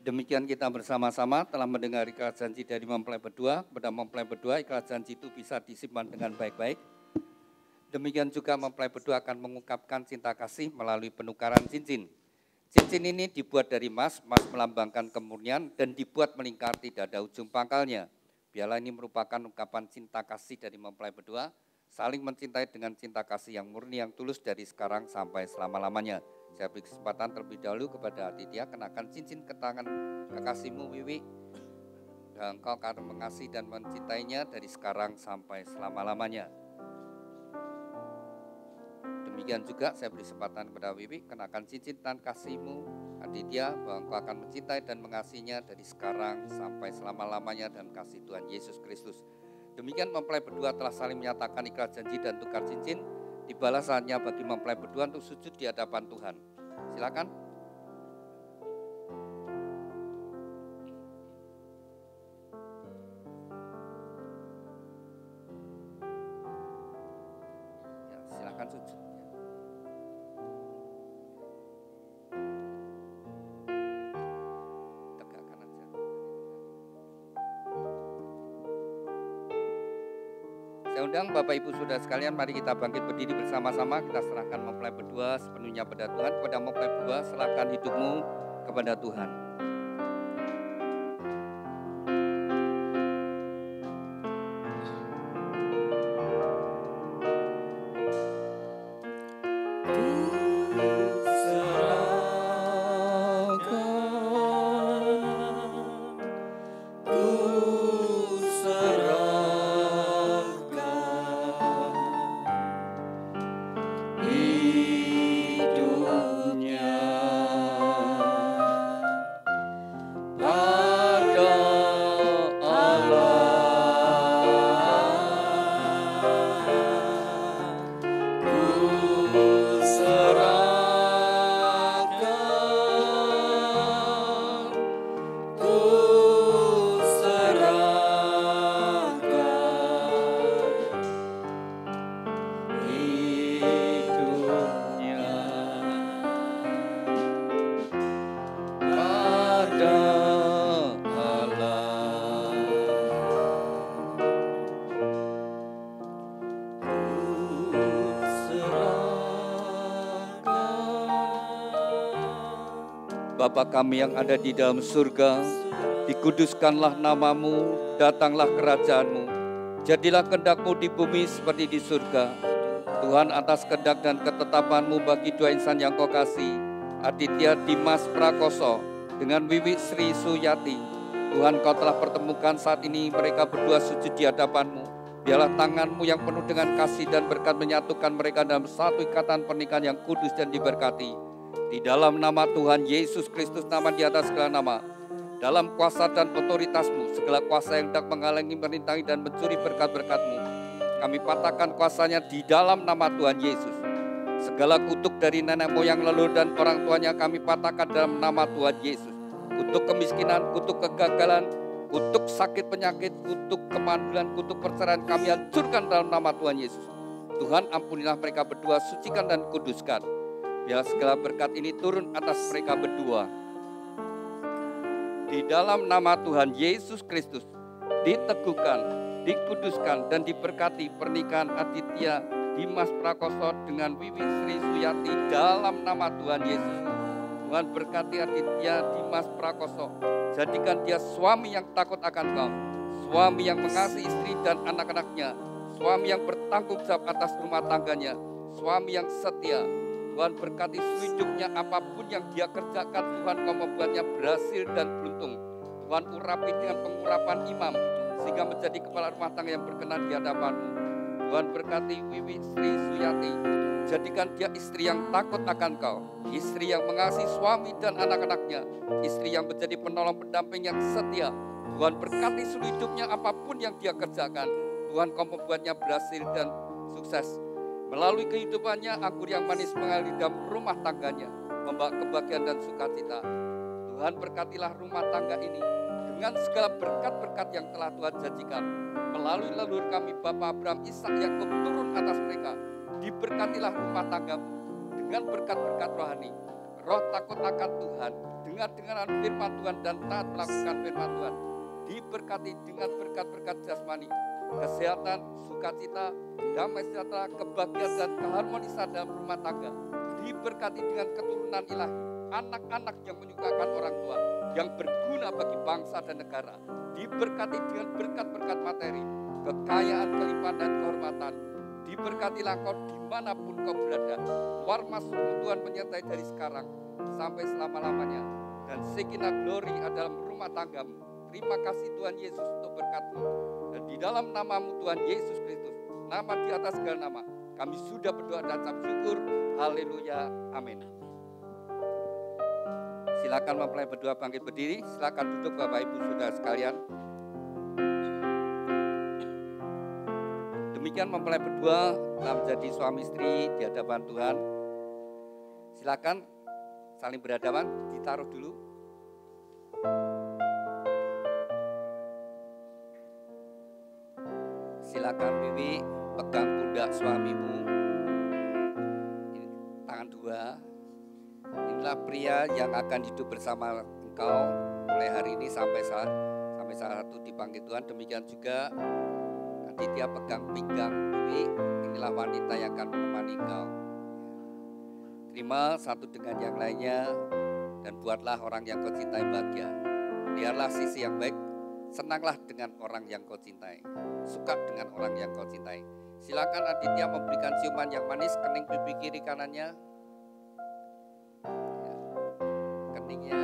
Demikian kita bersama-sama telah mendengar ikrar janji dari mempelai berdua. Kepada mempelai berdua, ikrar janji itu bisa disimpan dengan baik-baik. Demikian juga mempelai berdua akan mengungkapkan cinta kasih melalui penukaran cincin. Cincin ini dibuat dari emas, emas melambangkan kemurnian dan dibuat melingkar tidak ada ujung pangkalnya. Biarlah ini merupakan ungkapan cinta kasih dari mempelai berdua, saling mencintai dengan cinta kasih yang murni, yang tulus dari sekarang sampai selama-lamanya. Saya beri kesempatan terlebih dahulu kepada Aditya, kenakan cincin ke tangan kekasihmu Wiwi. Dan engkau akan mengasihi dan mencintainya dari sekarang sampai selama-lamanya. Demikian juga saya beri kesempatan kepada Wiwi, kenakan cincin tangan kasihmu Aditya, bahwa engkau akan mencintai dan mengasihinya dari sekarang sampai selama-lamanya dan kasih Tuhan Yesus Kristus. Demikian mempelai berdua telah saling menyatakan ikrar janji dan tukar cincin. Tibalah saatnya bagi mempelai berdua untuk sujud di hadapan Tuhan. Silakan. Ya, silakan sujud. Tegakkan aja. Saya undang Bapak Ibu Saudara sekalian, mari kita bangkit berdiri bersama-sama. Kita serahkan mempelai berdua sepenuhnya pada Tuhan. Kepada mempelai berdua, serahkan hidupmu kepada Tuhan. Bapa kami yang ada di dalam surga, dikuduskanlah namamu, datanglah kerajaanmu, jadilah kehendak-Mu di bumi seperti di surga. Tuhan, atas kehendak dan ketetapan-Mu bagi dua insan yang Kau kasih, Aditya Dimas Prakoso dengan Wiwi Sri Suyati. Tuhan, Kau telah pertemukan saat ini mereka berdua sujud di hadapan-Mu. Biarlah tangan-Mu yang penuh dengan kasih dan berkat menyatukan mereka dalam satu ikatan pernikahan yang kudus dan diberkati. Di dalam nama Tuhan Yesus Kristus, nama di atas segala nama. Dalam kuasa dan otoritas-Mu, segala kuasa yang hendak menghalangi, merintangi dan mencuri berkat-berkat-Mu, kami patahkan kuasanya di dalam nama Tuhan Yesus. Segala kutuk dari nenek moyang leluhur dan orang tuanya kami patahkan dalam nama Tuhan Yesus. Kutuk kemiskinan, kutuk kegagalan, kutuk sakit penyakit, kutuk kemandulan, kutuk perceraian kami hancurkan dalam nama Tuhan Yesus. Tuhan, ampunilah mereka berdua, sucikan dan kuduskan. Biar segala berkat ini turun atas mereka berdua. Di dalam nama Tuhan Yesus Kristus, diteguhkan, dikuduskan dan diberkati pernikahan Aditya Dimas Prakoso dengan Wiwi Sri Suyati dalam nama Tuhan Yesus. Tuhan, berkati Aditya Dimas Prakoso, jadikan dia suami yang takut akan Kau, suami yang mengasihi istri dan anak-anaknya, suami yang bertanggung jawab atas rumah tangganya, suami yang setia. Tuhan, berkati hidupnya, apapun yang dia kerjakan, Tuhan, Kau membuatnya berhasil dan beruntung. Tuhan, urapi dengan pengurapan imam, sehingga menjadi kepala rumah tangga yang berkenan di hadapan-Mu. Tuhan, berkati Wiwi Sri Suyati, jadikan dia istri yang takut akan Kau, istri yang mengasihi suami dan anak-anaknya, istri yang menjadi penolong pendamping yang setia. Tuhan, berkati seluruh hidupnya, apapun yang dia kerjakan, Tuhan, Kau membuatnya berhasil dan sukses. Melalui kehidupannya, anggur yang manis mengalir dalam rumah tangganya, membawa kebahagiaan dan sukacita. Tuhan, berkatilah rumah tangga ini dengan segala berkat-berkat yang telah Tuhan janjikan. Melalui leluhur kami, Bapak Abraham, Ishak, Yakub, turun atas mereka. Diberkatilah rumah tanggamu dengan berkat-berkat rohani. Roh takut akan Tuhan, dengar-dengaran firman Tuhan dan taat melakukan firman Tuhan. Diberkati dengan berkat-berkat jasmani, kesehatan, sukacita, damai sejahtera, kebahagiaan dan keharmonisan dalam rumah tangga. Diberkati dengan keturunan ilahi, anak-anak yang menyukakan orang tua, yang berguna bagi bangsa dan negara. Diberkati dengan berkat-berkat materi, kekayaan, kelimpahan dan kehormatan. Diberkatilah Kau dimanapun Kau berada. Luar masuk-Mu Tuhan menyertai dari sekarang sampai selama-lamanya. Dan sekinah glory adalah rumah tanggamu. Terima kasih Tuhan Yesus untuk berkat-Mu. Dan di dalam nama-Mu Tuhan Yesus Kristus, nama di atas segala nama, kami sudah berdoa dan ucap syukur. Haleluya, amin. Silakan mempelai berdua bangkit berdiri. Silakan duduk Bapak Ibu Saudara sekalian. Demikian mempelai berdua telah menjadi suami istri di hadapan Tuhan. Silakan saling berhadapan, ditaruh dulu. Silakan Wiwi pegang pundak suamimu. Ini, tangan dua. Inilah pria yang akan hidup bersama engkau mulai hari ini sampai saat satu dipanggil Tuhan. Demikian juga Aditya pegang pinggang Wiwi. Inilah wanita yang akan menemani engkau. Terima satu dengan yang lainnya dan buatlah orang yang kau cintai bahagia. Biarlah sisi yang baik. Senanglah dengan orang yang kau cintai. Suka dengan orang yang kau cintai. Silakan Aditya memberikan ciuman yang manis kening pipi kiri kanannya. Keningnya.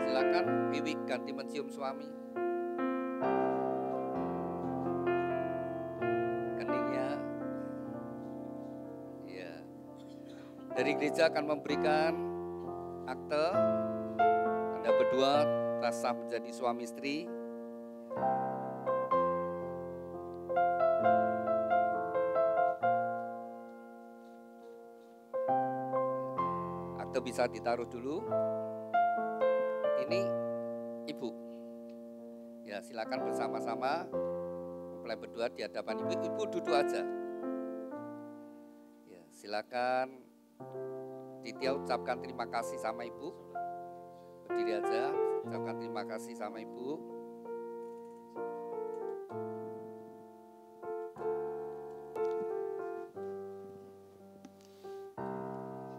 Silakan Wiwi ganti mencium suami. Keningnya. Ya. Dari gereja akan memberikan akte. Anda berdua rasa menjadi suami istri. Akte bisa ditaruh dulu. Ini ibu. Ya, silakan bersama-sama mempelai berdua di hadapan ibu. Ibu duduk aja. Ya, silakan Ditya ucapkan terima kasih sama ibu. Berdiri aja. Ucapkan terima kasih sama ibu.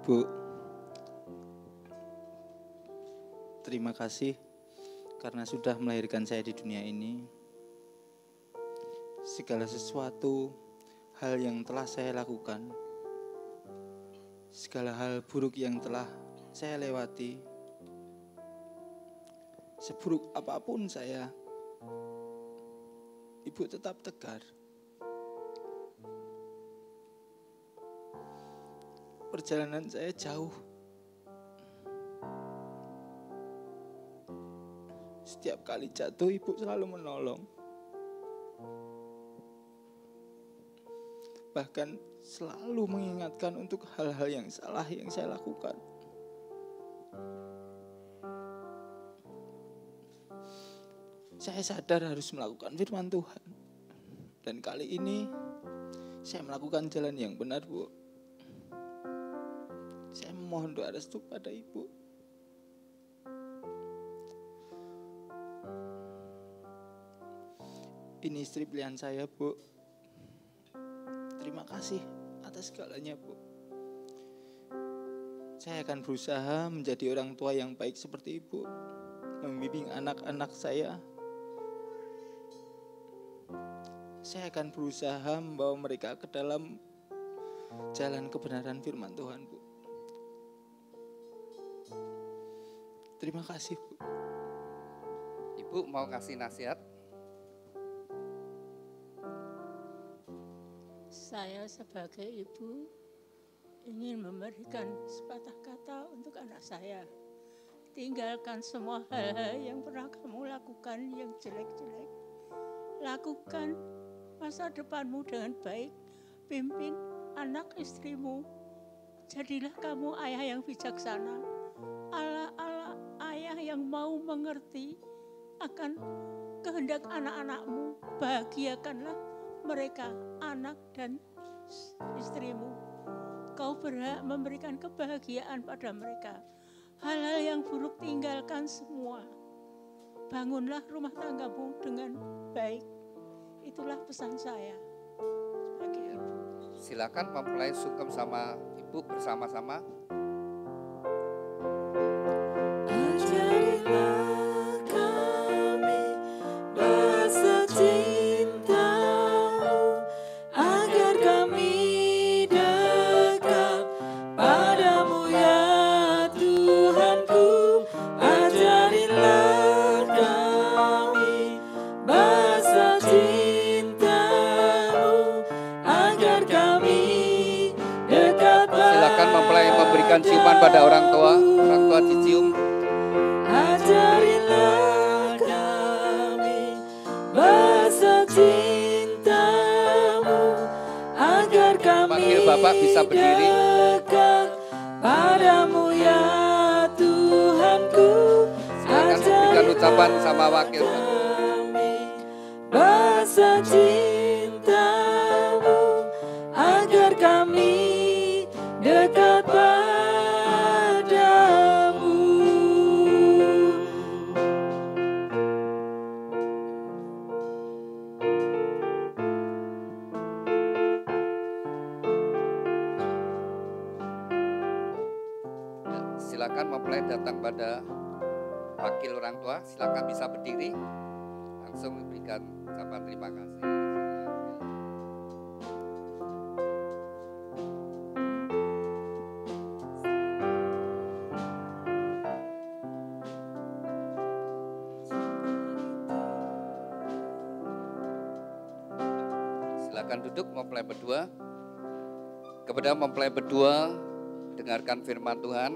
Bu, terima kasih karena sudah melahirkan saya di dunia ini. Segala sesuatu hal yang telah saya lakukan, segala hal buruk yang telah saya lewati, seburuk apapun saya, Ibu tetap tegar. Perjalanan saya jauh. Setiap kali jatuh, Ibu selalu menolong. Bahkan selalu mengingatkan untuk hal-hal yang salah yang saya lakukan. Saya sadar harus melakukan firman Tuhan. Dan kali ini saya melakukan jalan yang benar, Bu. Saya memohon doa restu pada Ibu. Ini istri pilihan saya, Bu. Terima kasih atas segalanya, Bu. Saya akan berusaha menjadi orang tua yang baik seperti Ibu. Membimbing anak-anak saya. Saya akan berusaha membawa mereka ke dalam jalan kebenaran firman Tuhan, Bu. Terima kasih, Bu. Ibu mau kasih nasihat? Saya sebagai ibu ingin memberikan sepatah kata untuk anak saya. Tinggalkan semua hal-hal yang pernah kamu lakukan yang jelek-jelek. Lakukan masa depanmu dengan baik. Pimpin anak istrimu. Jadilah kamu ayah yang bijaksana. Ala-ala ayah yang mau mengerti akan kehendak anak-anakmu. Bahagiakanlah mereka, anak dan istrimu. Kau berhak memberikan kebahagiaan pada mereka. Hal-hal yang buruk tinggalkan semua. Bangunlah rumah tanggamu dengan baik. Itulah pesan saya sebagai ibu. Silakan mempelai sungkem sama Ibu bersama-sama. Ajarilah kami bahasa cinta-Mu, agar kami dekat padamu ya Tuhanku. Ajarilah kami bahasa cinta-Mu, agar kami dekat padamu. Silakan mempelai memberikan ciuman pada orang tua dicium. Ajarilah kami bahasa cinta-Mu, agar kami Panggil Bapak bisa berdiri. dekat padamu ya Tuhanku. Silakan memberikan ucapan sama wakil Bapak. Kami bahasa cinta-Mu, agar kami dekat padamu. Silakan mempelai datang pada wakil orang tua. Silakan bisa berdiri. Langsung memberikan ucapan terima kasih. Silakan duduk mempelai berdua. Kepada mempelai berdua, dengarkan firman Tuhan.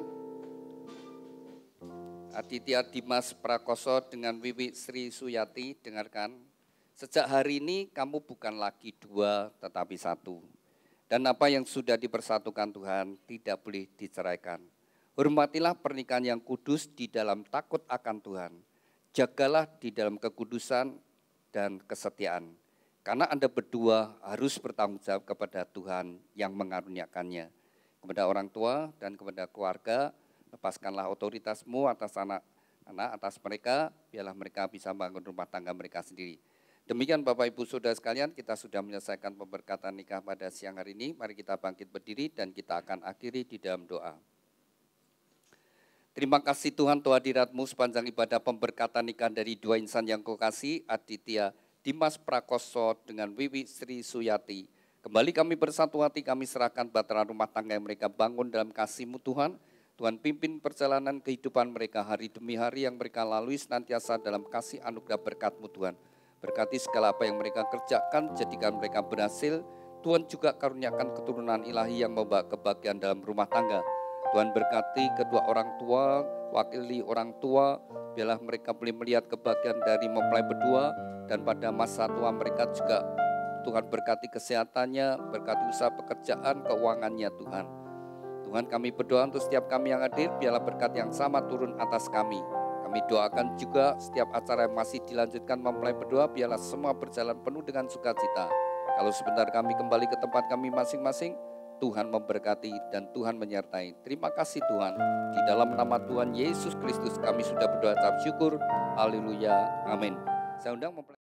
Aditya Dimas Prakoso dengan Wiwi Sri Suyati, dengarkan. Sejak hari ini kamu bukan lagi dua tetapi satu. Dan apa yang sudah dipersatukan Tuhan tidak boleh diceraikan. Hormatilah pernikahan yang kudus di dalam takut akan Tuhan. Jagalah di dalam kekudusan dan kesetiaan. Karena Anda berdua harus bertanggung jawab kepada Tuhan yang mengaruniakannya. Kepada orang tua dan kepada keluarga, lepaskanlah otoritasmu atas anak-anak, atas mereka, biarlah mereka bisa bangun rumah tangga mereka sendiri. Demikian Bapak Ibu Saudara sekalian, kita sudah menyelesaikan pemberkatan nikah pada siang hari ini. Mari kita bangkit berdiri dan kita akan akhiri di dalam doa. Terima kasih Tuhan untuk hadirat-Mu sepanjang ibadah pemberkatan nikah dari dua insan yang Kau kasih, Aditya Dimas Prakoso dengan Wiwi Sri Suyati. Kembali kami bersatu hati, kami serahkan bahtera rumah tangga yang mereka bangun dalam kasih-Mu Tuhan. Tuhan pimpin perjalanan kehidupan mereka hari demi hari yang mereka lalui senantiasa dalam kasih anugerah berkat-Mu Tuhan. Berkati segala apa yang mereka kerjakan, jadikan mereka berhasil. Tuhan juga karuniakan keturunan ilahi yang membawa kebahagiaan dalam rumah tangga. Tuhan berkati kedua orang tua, wakili orang tua, biarlah mereka boleh melihat kebahagiaan dari mempelai berdua, dan pada masa tua mereka juga Tuhan berkati kesehatannya, berkati usaha pekerjaan, keuangannya Tuhan. Tuhan kami berdoa untuk setiap kami yang hadir, biarlah berkat yang sama turun atas kami. Kami doakan juga setiap acara yang masih dilanjutkan mempelai berdua, biarlah semua berjalan penuh dengan sukacita. Kalau sebentar kami kembali ke tempat kami masing-masing, Tuhan memberkati dan Tuhan menyertai. Terima kasih Tuhan. Di dalam nama Tuhan Yesus Kristus kami sudah berdoa ucap syukur. Haleluya. Amin. Saya undang mempelai